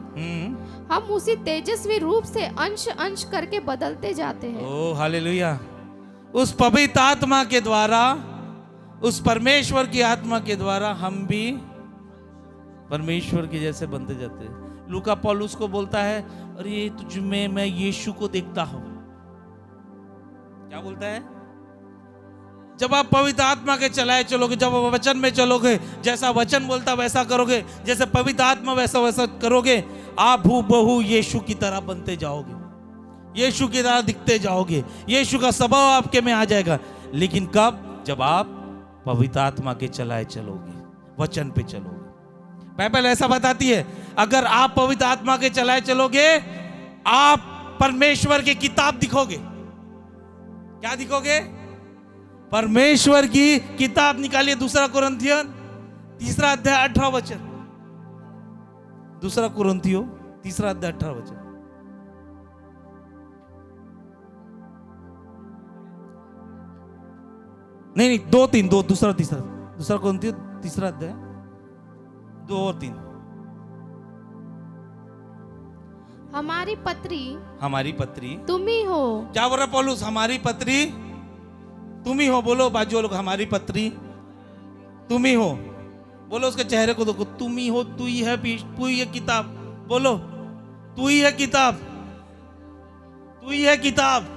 हम उसी तेजस्वी रूप से अंश अंश करके बदलते जाते हैं। ओ हालेलुया। उस पवित्र आत्मा के द्वारा, उस परमेश्वर की आत्मा के द्वारा हम भी परमेश्वर के जैसे बनते जाते हैं। लूका पौलुस को बोलता है, अरे तुझ में मैं यीशु को देखता हूं। क्या बोलता है? जब आप पवित्र आत्मा के चलाए चलोगे, जब आप वचन में चलोगे, जैसा वचन बोलता वैसा करोगे, जैसे पवित्र आत्मा वैसा वैसा करोगे, आप हूबहू यीशु की तरह बनते जाओगे, यीशु की तरह दिखते जाओगे, यीशु का स्वभाव आपके में आ जाएगा। लेकिन कब? जब आप पवित्र आत्मा के चलाए चलोगे, वचन पे चलोगे। बाइबल ऐसा बताती है, अगर आप पवित्र आत्मा के चलाए चलोगे, आप परमेश्वर की किताब दिखोगे। क्या दिखोगे? परमेश्वर की किताब निकालिए। 2 कुरिन्थियन 3 अध्याय 18 वचन। 2 कुरिन्थियों 3 अध्याय 18 वचन। नहीं 2-3 दूसरा तीसरा। 2 कुरिन्थियों 3 अध्याय 2 और 3। हमारी पत्री तुम ही हो। क्या बोल रहा पौलुस? हमारी पत्री तुम ही हो। बोलो बाजू लोग, हमारी पत्री तुम ही हो। बोलो उसके चेहरे को देखो, तुम ही हो, तू ही है, तू ही है किताब। बोलो, तू ही है किताब, तू ही है किताब।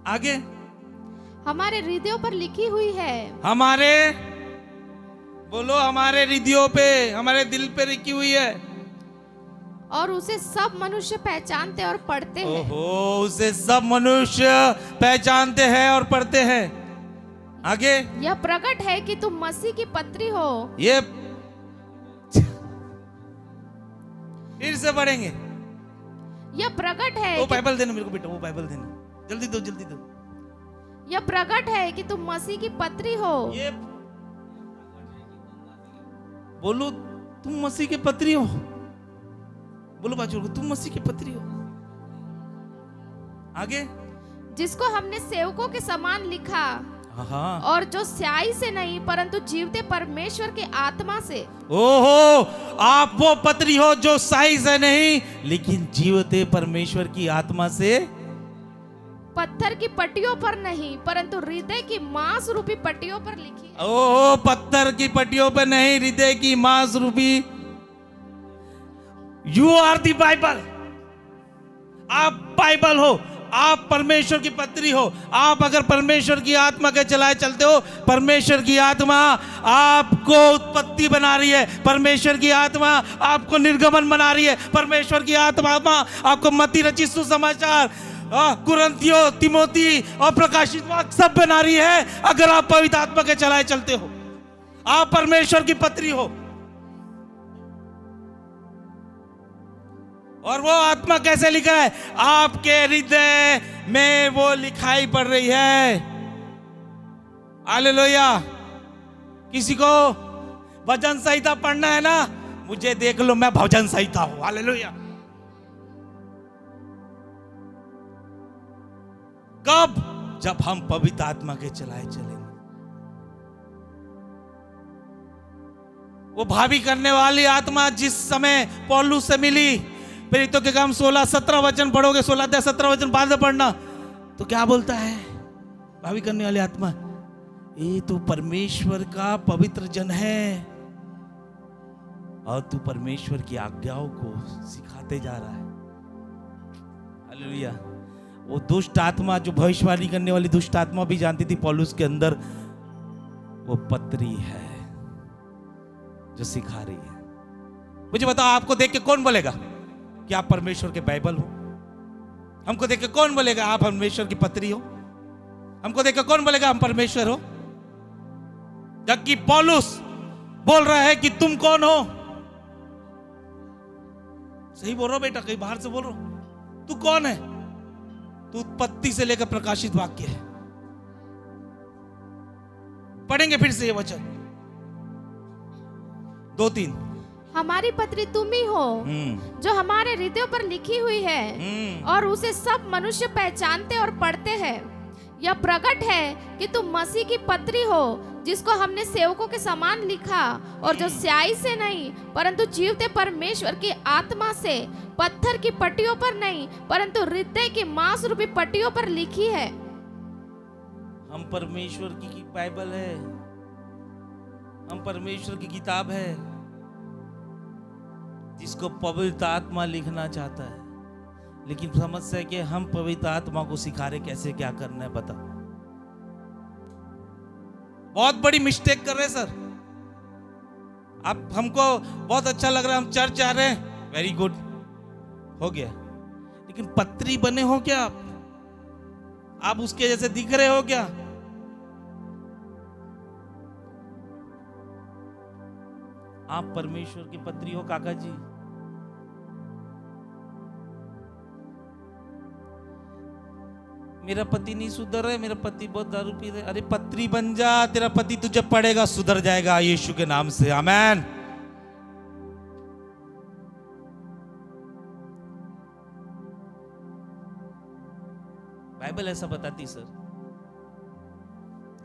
आगे, हमारे हृदयों पर लिखी हुई है। हमारे, बोलो हमारे हृदयों पे, हमारे दिल पे लिखी हुई है। और उसे सब मनुष्य पहचानते और पढ़ते हैं। ओहो, उसे सब मनुष्य पहचानते हैं और पढ़ते हैं। आगे, यह प्रकट है कि तुम मसीह की पत्री हो। ये फिर से पढ़ेंगे। यह प्रकट है, वो बाइबल देना मेरे को बेटा, वो बाइबल देना, जल्दी दो जल्दी दो। यह प्रकट है कि तुम मसीह की पत्री हो। ये बोलो, तुम मसीह की पत्री हो। बोलो बाजू, तुम मसीह की पत्री हो। आगे, जिसको हमने सेवकों के समान लिखा, हाँ, और जो स्याही से नहीं परंतु जीवते परमेश्वर के आत्मा से। ओहो, आप वो पत्री हो जो स्याही से नहीं लेकिन जीवते परमेश्वर की आत्मा से। पत्थर की पट्टियों पर नहीं परंतु हृदय की मांस रूपी पट्टियों पर लिखी है। ओहो, पत्थर की पट्टियों पर नहीं, हृदय की मांस रूपी। You are the Bible. आप बाइबल हो, आप परमेश्वर की पत्री हो। आप अगर परमेश्वर की आत्मा के चलाए चलते हो, परमेश्वर की आत्मा आपको उत्पत्ति बना रही है, परमेश्वर की आत्मा आपको निर्गमन बना रही है, परमेश्वर की आत्मा आपको मत्ती रचित सुसमाचार, कुरिन्थियों, तिमोथी और प्रकाशित वाक्य सब बना रही है। अगर आप पवित्र आत्मा के चलाए चलते हो, आप परमेश्वर की पत्री हो। और वो आत्मा कैसे लिखा है? आपके हृदय में वो लिखाई पड़ रही है। हालेलुया। किसी को भजन संहिता पढ़ना है ना, मुझे देख लो, मैं भजन संहिता हूं। हालेलुया। कब? जब हम पवित्र आत्मा के चलाए चलेंगे। वो भावी करने वाली आत्मा जिस समय पौलुस से मिली, प्रेरितों के काम 16-17 वचन पढ़ोगे, 16 अध्याय 17 वचन बाद में पढ़ना, तो क्या बोलता है? भावी करने वाली आत्मा, ये तो परमेश्वर का पवित्र जन है और तू परमेश्वर की आज्ञाओं को सिखाते जा रहा है। हालेलुया। वो दुष्ट आत्मा, जो भविष्यवाणी करने वाली दुष्ट आत्मा भी जानती थी पौलुस के अंदर वो पत्री है जो सिखा रही है। मुझे बताओ, आपको देख के कौन बोलेगा कि आप परमेश्वर के बाइबल हो? हमको देख के कौन बोलेगा आप परमेश्वर की पत्री हो? हमको देख के कौन बोलेगा हम परमेश्वर हो? जबकि पौलुस बोल रहा है कि तुम कौन हो। सही बोल रहा हो बेटा, कहीं बाहर से बोल रहा हो? तू कौन है? तू उत्पत्ति से लेकर प्रकाशित वाक्य है। पढ़ेंगे फिर से ये वचन 2-3। हमारी पत्री तुम ही हो जो हमारे हृदयों पर लिखी हुई है और उसे सब मनुष्य पहचानते और पढ़ते हैं। यह प्रकट है कि तुम मसीह की पत्री हो, जिसको हमने सेवकों के समान लिखा, और जो स्याही से नहीं परंतु जीवते परमेश्वर की आत्मा से, पत्थर की पट्टियों पर नहीं परंतु हृदय की मांस रूपी पट्टियों पर लिखी है। हम परमेश्वर की बाइबल है, हम परमेश्वर की किताब है जिसको पवित्र आत्मा लिखना चाहता है। लेकिन समस्या है कि हम पवित्र आत्मा को सिखा रहे कैसे क्या करना है। बता, बहुत बड़ी मिस्टेक कर रहे सर। आप हमको बहुत अच्छा लग रहा है, हम चर्च आ रहे हैं, वेरी गुड, हो गया। लेकिन पत्री बने हो क्या आप उसके जैसे दिख रहे हो क्या? आप परमेश्वर की पत्री हो काका जी। मेरा पति नहीं सुधर रहा है, मेरा पति बहुत दारू पी रहे। अरे पत्री बन जा, तेरा पति तुझे पढ़ेगा, सुधर जाएगा यीशु के नाम से, आमेन। बाइबल ऐसा बताती सर,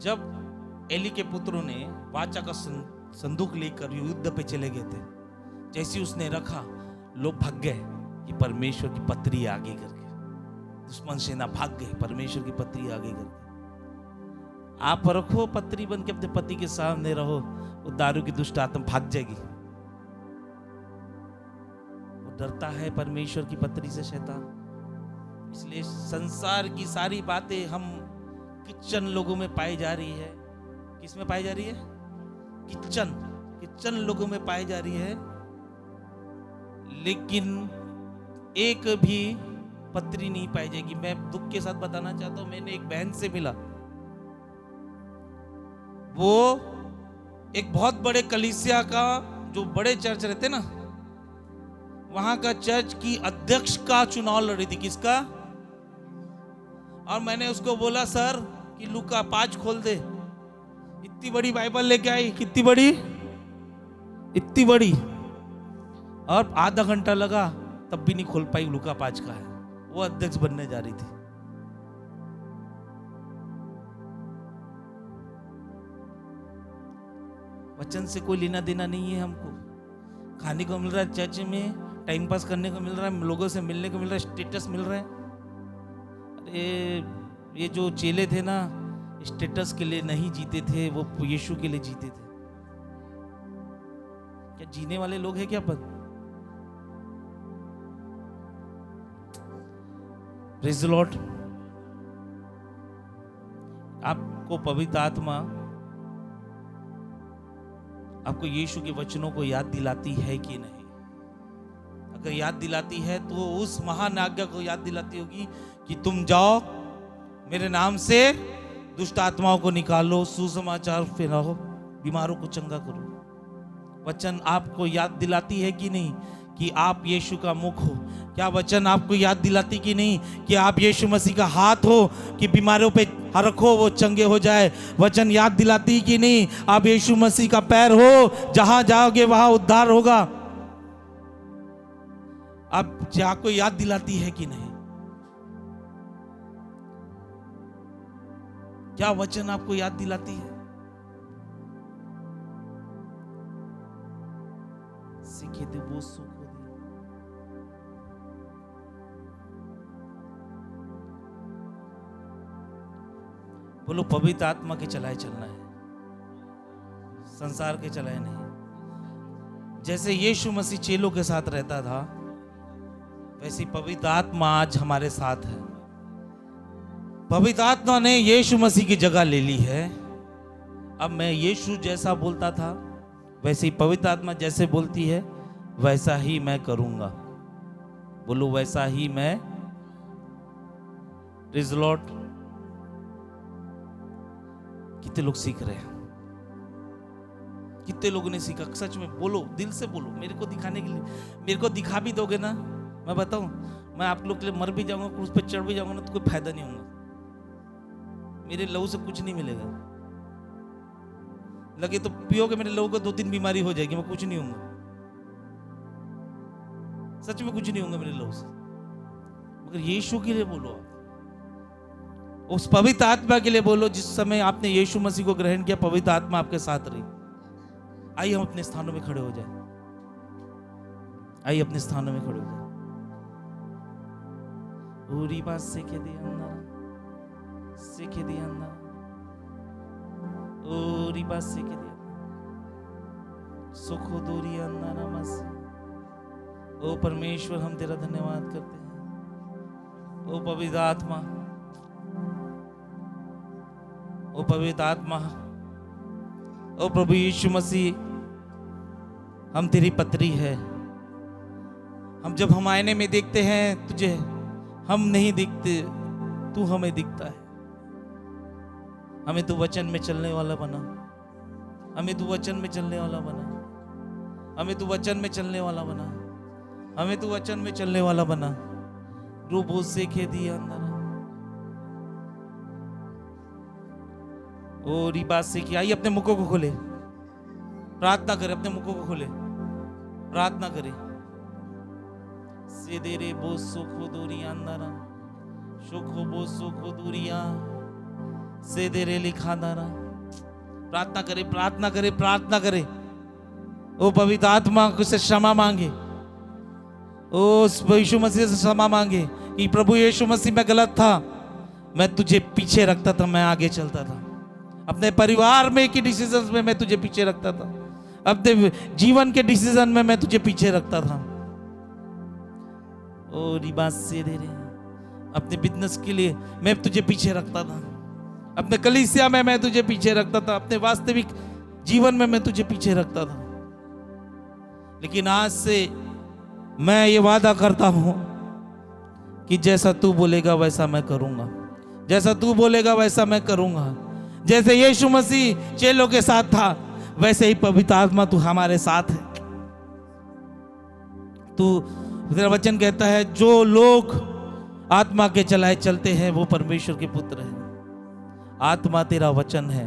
जब एली के पुत्रों ने वाचा का संदूक लेकर युद्ध पे चले गए थे, जैसे उसने रखा, लोग भाग गए कि परमेश्वर की पत्री आगे करके, दुश्मन सेना भाग गई, परमेश्वर की पत्री आगे करके। आप रखो पत्री बन के अपने पति के सामने रहो, वो दारू की दुष्ट आत्मा भाग जाएगी। वो डरता है परमेश्वर की पत्री से शैतान। इसलिए संसार की सारी बातें हम किचन लोगों में पाई जा रही है। किस में पाई जा रही है? किचन लोगों में पाई जा रही है। लेकिन एक भी पत्री नहीं पाई जाएगी। मैं दुख के साथ बताना चाहता हूं, मैंने एक बहन से मिला, वो एक बहुत बड़े कलीसिया का, जो बड़े चर्च रहते ना, वहां का चर्च की अध्यक्ष का चुनाव लड़ रही थी। किसका? और मैंने उसको बोला सर कि लूका 5 खोल दे। इतनी बड़ी बाइबल लेके आई, कितनी बड़ी, इतनी बड़ी, और आधा घंटा लगा तब भी नहीं खोल पाई। लूका 5 का है, वो अध्यक्ष बनने जा रही थी। वचन से कोई लेना देना नहीं है। हमको खाने को मिल रहा है चर्च में, टाइम पास करने को मिल रहा है, लोगों से मिलने को मिल रहा है, स्टेटस मिल रहा है। अरे ये जो चेले थे ना, स्टेटस के लिए नहीं जीते थे, वो यीशु के लिए जीते थे। क्या जीने वाले लोग हैं क्या अपन? Praise the Lord. आपको पवित्र आत्मा आपको यीशु के वचनों को याद दिलाती है कि नहीं? अगर याद दिलाती है तो उस महान आज्ञा को याद दिलाती होगी कि तुम जाओ, मेरे नाम से दुष्ट आत्माओं को निकालो, सुसमाचार फैलाओ, बीमारों को चंगा करो। वचन आपको याद दिलाती है कि नहीं कि आप यीशु का मुख हो? क्या वचन आपको याद दिलाती कि नहीं कि आप यीशु मसीह का हाथ हो, कि बीमारों पे रखो वो चंगे हो जाए? वचन याद दिलाती कि नहीं आप यीशु मसीह का पैर हो, जहां जाओगे वहां उद्धार होगा? आप आपको याद दिलाती है कि नहीं? क्या वचन आपको याद दिलाती है? सीखे थे वो सुख हो दिया। बोलो पवित्र आत्मा के चलाए चलना है, संसार के चलाए नहीं। जैसे यीशु मसीह चेलों के साथ रहता था, वैसी पवित्र आत्मा आज हमारे साथ है। पवित्र आत्मा ने यीशु मसीह की जगह ले ली है। अब मैं यीशु जैसा बोलता था, वैसे ही पवित्र आत्मा जैसे बोलती है वैसा ही मैं करूंगा। बोलो वैसा ही मैं। Praise the Lord. कितने लोग सीख रहे हैं? कितने लोगों ने सीखा? सच में बोलो, दिल से बोलो। मेरे को दिखाने के लिए, मेरे को दिखा भी दोगे ना, मैं बताऊं, मैं आप लोग के लिए मर भी जाऊंगा, उस पर चढ़ भी जाऊंगा ना, तो कोई फायदा नहीं होगा। मेरे लहू से कुछ नहीं मिलेगा। लगे तो पियोगे मेरे लहू को, 2-3 बीमारी हो जाएगी, मैं कुछ नहीं होऊंगा। सच में कुछ नहीं होगा मेरे लहू से। मगर यीशु के लिए बोलो, उस पवित्र आत्मा के लिए बोलो। जिस समय आपने यीशु मसीह को ग्रहण किया, पवित्र आत्मा आपके साथ रही। आइए हम अपने स्थानों में खड़े हो जाए। आइए अपने स्थानों में खड़े हो जाए। पूरी बात सीखे दी अंदर, सीखे दी अंदर। ओ रिबा से के दिया सुखो दूरी अंदर नमस। ओ परमेश्वर, हम तेरा धन्यवाद करते हैं। ओ पवित्र आत्मा, ओ पवित्र आत्मा, ओ प्रभु यीशु मसीह, हम तेरी पत्री है। हम जब हम आईने में देखते हैं तुझे, हम नहीं दिखते, तू हमें दिखता है। हमें तू वचन में चलने वाला बना, हमें तू वचन में चलने वाला बना, हमें तू वचन में चलने वाला बना, हमें तू वचन में चलने वाला बना। रूबो से खे दिया अंदर ओ रिबा से की। आइए अपने मुखों को खोले, प्रार्थना करें, अपने मुखों को खोले, प्रार्थना करें। से दे रे बो सुखो दूरिया अंदर सुखो बो सुखो दूरिया से दे रे लिखा दारा। प्रार्थना करे, प्रार्थना करे, प्रार्थना करे। ओ पवित्र आत्मा से क्षमा मांगे, ओ यीशु मसीह से क्षमा मांगे कि प्रभु यीशु मसीह मैं गलत था, मैं तुझे पीछे रखता था, मैं आगे चलता था। अपने परिवार में के डिसीजंस में मैं तुझे पीछे रखता था, अपने जीवन के डिसीजन में मैं तुझे पीछे रखता था। ओ रिबास से दे रहे, अपने बिजनेस के लिए मैं तुझे पीछे रखता था, अपने कलीसिया में मैं तुझे पीछे रखता था, अपने वास्तविक जीवन में मैं तुझे पीछे रखता था। लेकिन आज से मैं ये वादा करता हूं कि जैसा तू बोलेगा वैसा मैं करूंगा, जैसा तू बोलेगा वैसा मैं करूंगा। जैसे यीशु मसीह चेलों के साथ था, वैसे ही पवित्र आत्मा तू हमारे साथ है। तू, तेरा वचन कहता है जो लोग आत्मा के चलाए चलते हैं वो परमेश्वर के पुत्र हैं। आत्मा तेरा वचन है,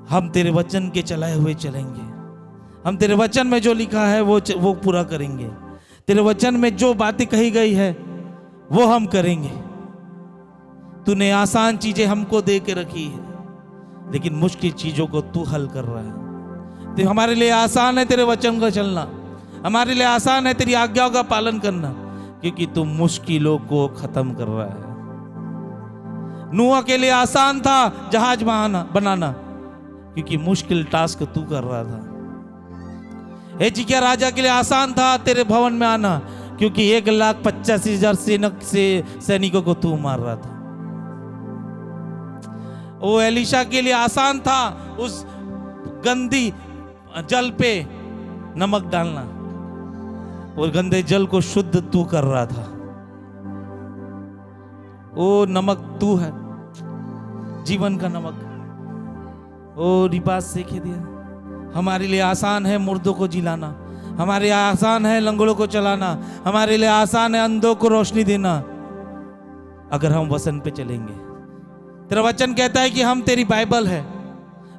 हम तेरे वचन के चलाए हुए चलेंगे। हम तेरे वचन में जो लिखा है वो पूरा करेंगे। तेरे वचन में जो बातें कही गई है वो हम करेंगे। तूने आसान चीजें हमको दे के रखी है, लेकिन मुश्किल चीजों को तू हल कर रहा है। तो हमारे लिए आसान है तेरे वचन का चलना, हमारे लिए आसान है तेरी आज्ञाओं का पालन करना, क्योंकि तू मुश्किलों को खत्म कर रहा है। नूह के लिए आसान था जहाज बनाना, क्योंकि मुश्किल टास्क तू कर रहा था। हिजकिय्याह राजा के लिए आसान था तेरे भवन में आना, क्योंकि 1,85,000 सैनिकों को तू मार रहा था। वो एलीशा के लिए आसान था उस गंदी जल पे नमक डालना, और गंदे जल को शुद्ध तू कर रहा था। ओ नमक तू है, जीवन का नमक। ओ रिबास से कह दिया, हमारे लिए आसान है मुर्दों को जिलाना, हमारे लिए आसान है लंगड़ों को चलाना, हमारे लिए आसान है अंधों को रोशनी देना, अगर हम वचन पे चलेंगे। तेरा वचन कहता है कि हम तेरी बाइबल है,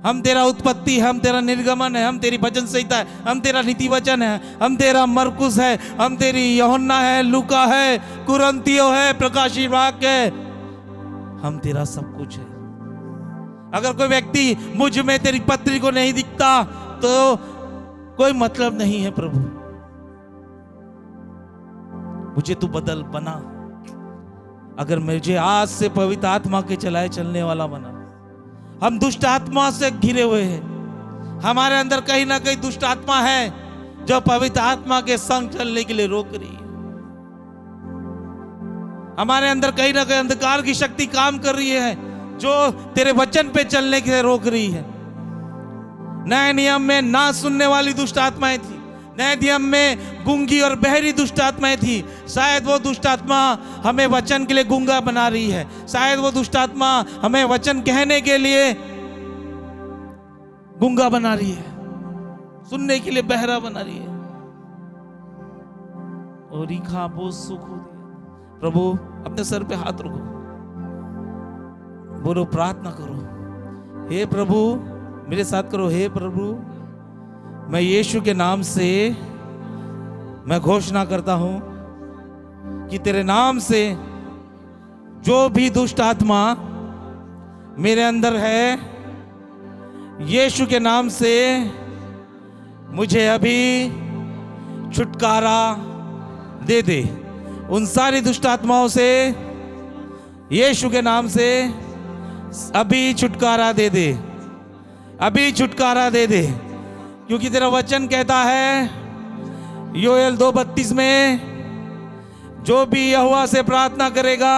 हम तेरा उत्पत्ति है, हम तेरा निर्गमन है, हम तेरी भजन संहिता है, हम तेरा नीति वचन है, हम तेरा मरकुस है, हम तेरी यूहन्ना है, लूका है, कुरिन्थियों है, प्रकाशित वाक्य है, हम तेरा सब कुछ है। अगर कोई व्यक्ति मुझ में तेरी पत्री को नहीं दिखता तो कोई मतलब नहीं है प्रभु। मुझे तू बदल बना, अगर मुझे आज से पवित्र आत्मा के चलाए चलने वाला बना। हम दुष्ट आत्मा से घिरे हुए हैं, हमारे अंदर कहीं ना कहीं दुष्ट आत्मा है जो पवित्र आत्मा के संग चलने के लिए रोक रही है। हमारे अंदर कहीं ना कहीं अंधकार की शक्ति काम कर रही है जो तेरे वचन पे चलने के लिए रोक रही है। नए नियम में ना सुनने वाली दुष्ट आत्माएं थी, नए नियम में गूंगी और बहरी दुष्ट आत्माएं थी। शायद वो दुष्ट आत्मा हमें वचन के लिए गूंगा बना रही है, शायद वो दुष्ट आत्मा हमें वचन कहने के लिए गूंगा बना रही है, सुनने के लिए बहरा बना रही है। और रिखा बोझ सुख हो दिया। प्रभु अपने सर पे हाथ रखो, बोलो प्रार्थना करो, हे प्रभु मेरे साथ करो, हे प्रभु मैं यीशु के नाम से मैं घोषणा करता हूं कि तेरे नाम से जो भी दुष्ट आत्मा मेरे अंदर है, यीशु के नाम से मुझे अभी छुटकारा दे दे। उन सारी दुष्ट आत्माओं से यीशु के नाम से अभी छुटकारा दे दे। अभी छुटकारा दे दे, क्योंकि तेरा वचन कहता है योएल 2:32 में, जो भी यहोवा से प्रार्थना करेगा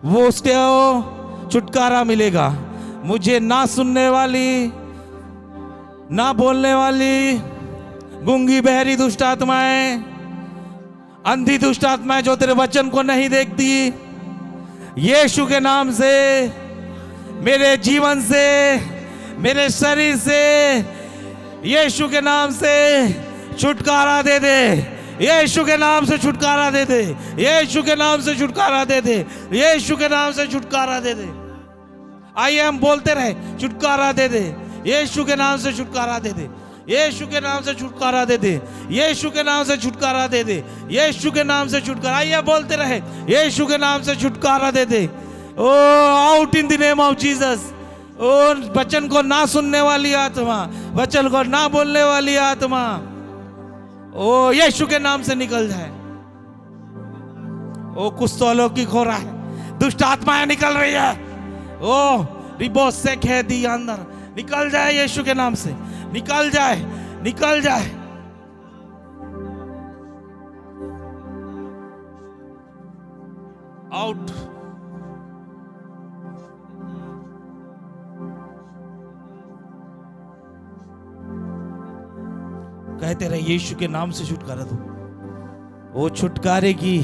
वो उसको छुटकारा मिलेगा। मुझे ना सुनने वाली, ना बोलने वाली, गूंगी बहरी दुष्ट आत्माएं, अंधी दुष्ट आत्माएं जो तेरे वचन को नहीं देखती, यीशु के नाम से, मेरे जीवन से, मेरे शरीर से, यीशु के नाम से छुटकारा दे दे, यीशु के नाम से छुटकारा दे दे, यीशु के नाम से छुटकारा दे दे, यीशु के नाम से छुटकारा दे दे। आइए हम बोलते रहे, छुटकारा दे दे, यीशु के नाम से छुटकारा दे दे, यीशु के नाम से छुटकारा दे दे, यीशु के नाम से छुटकारा दे दे, यीशु के नाम से छुटकारा। आइए बोलते रहे, यीशु के नाम से छुटकारा दे दे। ओ out in the name of Jesus. ओ वचन को ना सुनने वाली आत्मा, वचन को ना बोलने वाली आत्मा, ओ यीशु के नाम से निकल जाए। ओ कुछ तो अलौकिक हो रहा है, दुष्ट आत्माएं निकल रही है। ओ रिबो से कह दी अंदर, निकल जाए यीशु के नाम से, निकल जाए, निकल जाए। आउट। कहते रहे यीशु के नाम से छुटकारा दो। वो छुटकारे की,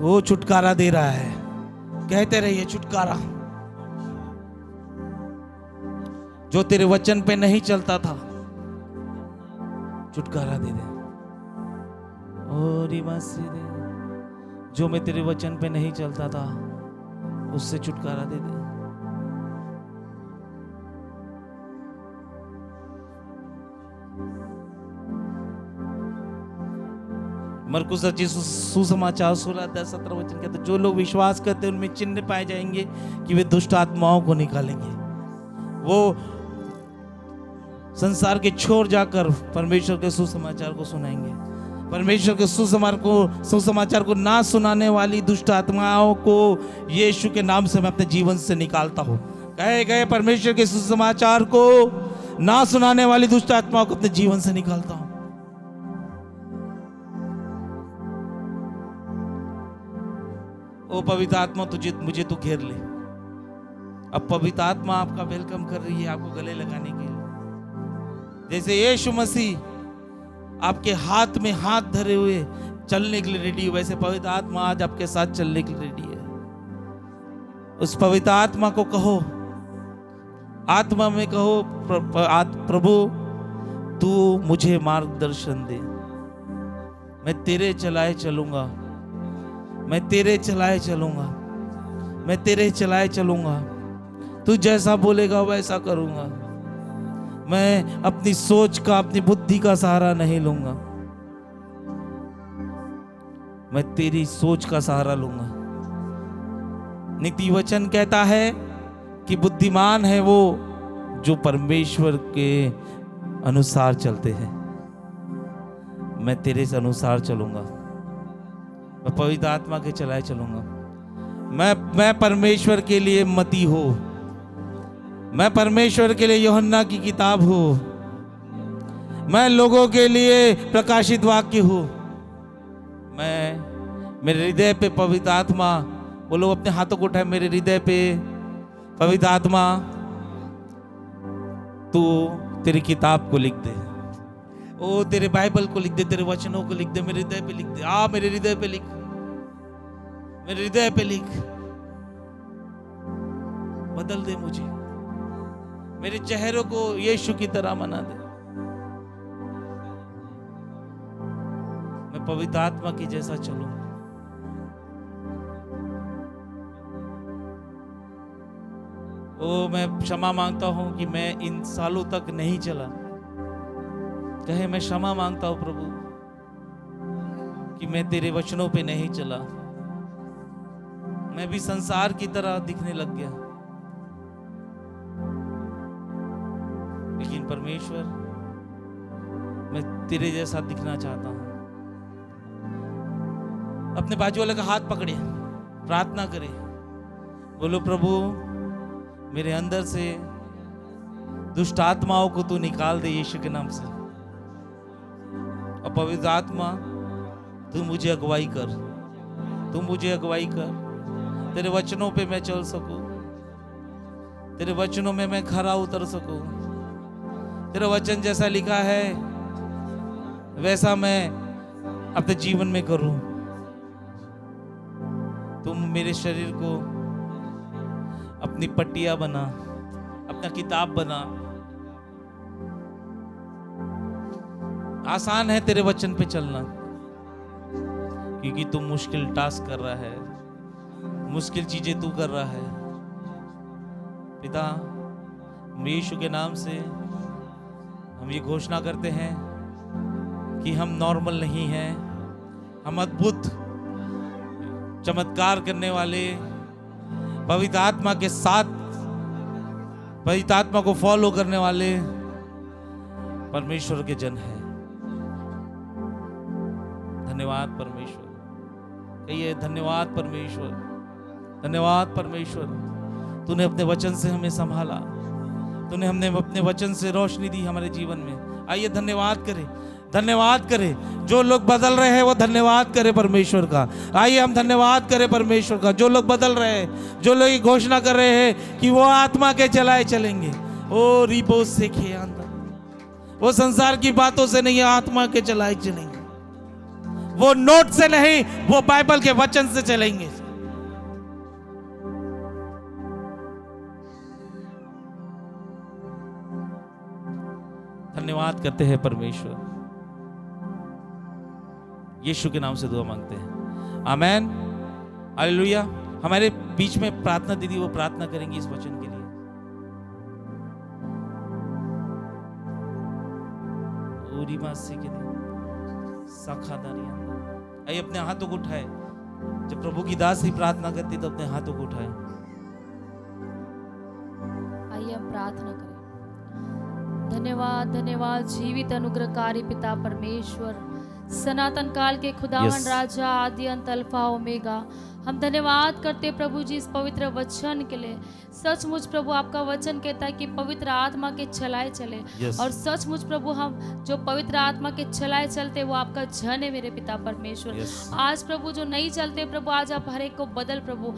वो छुटकारा दे रहा है। कहते रहिए छुटकारा, जो तेरे वचन पे नहीं चलता था, छुटकारा दे दे। और दे, जो मैं तेरे वचन पे नहीं चलता था उससे छुटकारा दे दे। मरकुस सुसमाचार 16:17 वचन कहते, जो लोग विश्वास करते हैं उनमें चिन्ह पाए जाएंगे कि वे दुष्ट आत्माओं को निकालेंगे। वो संसार के छोर जाकर परमेश्वर के सुसमाचार को सुनाएंगे। परमेश्वर के सुसमाचार को ना सुनाने वाली दुष्ट आत्माओं को यीशु के नाम से मैं अपने जीवन से निकालता हूँ। कहे गए परमेश्वर के सुसमाचार को ना सुनाने वाली दुष्ट आत्माओं को अपने जीवन से निकालता हूँ। ओ पवित्र आत्मा, मुझे तू घेर ले। अब पवित्र आत्मा आपका वेलकम कर रही है, आपको गले लगाने के लिए। जैसे यीशु मसीह आपके हाथ में हाथ धरे हुए चलने के लिए रेडी है, वैसे पवित्र आत्मा आज आपके साथ चलने के लिए रेडी है। उस पवित्र आत्मा को कहो, आत्मा में कहो, प्रभु तू मुझे मार्गदर्शन दे, मैं तेरे चलाए चलूंगा, मैं तेरे चलाए चलूंगा, मैं तेरे चलाए चलूंगा। तू जैसा बोलेगा वैसा करूंगा। मैं अपनी सोच का, अपनी बुद्धि का सहारा नहीं लूंगा, मैं तेरी सोच का सहारा लूंगा। नीति वचन कहता है कि बुद्धिमान है वो जो परमेश्वर के अनुसार चलते हैं। मैं तेरे से अनुसार चलूंगा, मैं पवित्र आत्मा के चलाए चलूंगा। मैं परमेश्वर के लिए मती हो, मैं परमेश्वर के लिए यूहन्ना की किताब हूं, मैं लोगों के लिए प्रकाशित वाक्य हूं। मैं मेरे हृदय पे पवित्र आत्मा, बोलो अपने हाथों को उठाए, मेरे हृदय पे पवित्र आत्मा तू तेरी किताब को लिख दे। ओ तेरे बाइबल को लिख दे, तेरे वचनों को लिख दे, मेरे हृदय पे लिख दे। मेरे हृदय पे लिख, मेरे हृदय पे लिख। बदल दे मुझे, मेरे चेहरों को यीशु की तरह बना दे। मैं पवित्र आत्मा की जैसा चलूं। ओ मैं क्षमा मांगता हूं कि मैं इन सालों तक नहीं चला। कहे मैं क्षमा मांगता हूं प्रभु कि मैं तेरे वचनों पे नहीं चला, मैं भी संसार की तरह दिखने लग गया। लेकिन परमेश्वर, मैं तेरे जैसा दिखना चाहता हूं। अपने बाजू वाले का हाथ पकड़े, प्रार्थना करे, बोलो प्रभु मेरे अंदर से दुष्ट आत्माओं को तू निकाल दे यीशु के नाम से। और पवित्र आत्मा तू मुझे अगुवाई कर, तू मुझे अगुवाई कर। तेरे वचनों पे मैं चल सकूं, तेरे वचनों में मैं खरा उतर सकूं। तेरा वचन जैसा लिखा है वैसा मैं अपने जीवन में करूं। तुम मेरे शरीर को अपनी पट्टियां बना, अपना किताब बना। आसान है तेरे वचन पे चलना, क्योंकि तू मुश्किल टास्क कर रहा है, मुश्किल चीजें तू कर रहा है। पिता, यीशु के नाम से हम ये घोषणा करते हैं कि हम नॉर्मल नहीं हैं, हम अद्भुत चमत्कार करने वाले, पवित्र आत्मा के साथ, पवित्र आत्मा को फॉलो करने वाले परमेश्वर के जन हैं। धन्यवाद परमेश्वर, कहिए धन्यवाद परमेश्वर, धन्यवाद परमेश्वर। तूने अपने वचन से हमें संभाला, तूने हमने अपने वचन से रोशनी दी हमारे जीवन में। आइए धन्यवाद करें, धन्यवाद करें। जो लोग बदल रहे हैं वो धन्यवाद करें परमेश्वर का। आइए हम धन्यवाद करें परमेश्वर का। जो लोग बदल रहे हैं, जो लोग ये घोषणा कर रहे हैं कि वो आत्मा के चलाए चलेंगे। ओ रिपो से खे अंदर, वो संसार की बातों से नहीं, आत्मा के चलाए चलेंगे। वो नोट से नहीं, वो बाइबल के वचन से चलेंगे। धन्यवाद करते हैं परमेश्वर, यीशु के नाम से दुआ मांगते हैं, आमेन, हालेलुया। हमारे बीच में प्रार्थना दीदी वो प्रार्थना करेंगी इस वचन के लिए। ओरी मासी के लिए साखादारी। आइए अपने हाथों को उठाए। जब प्रभु की दास ही प्रार्थना करती तो अपने हाथों को उठाए। आइए हम प्रार्थना करें। धन्यवाद, धन्यवाद जीवित अनुग्रहकारी पिता परमेश्वर, सनातन काल के खुदावन राजा, आदि अंत अल्फा ओमेगा। हम धन्यवाद करते प्रभु जी इस पवित्र वचन के लिए। सचमुच प्रभु आपका वचन कहता है कि पवित्र आत्मा के चलाए चले। और सचमुच प्रभु हम जो पवित्र आत्मा के चलाए चलते वो आपका जन है मेरे पिता परमेश्वर। आज प्रभु जो नहीं चलते प्रभु, आज आप हर एक को बदल प्रभु।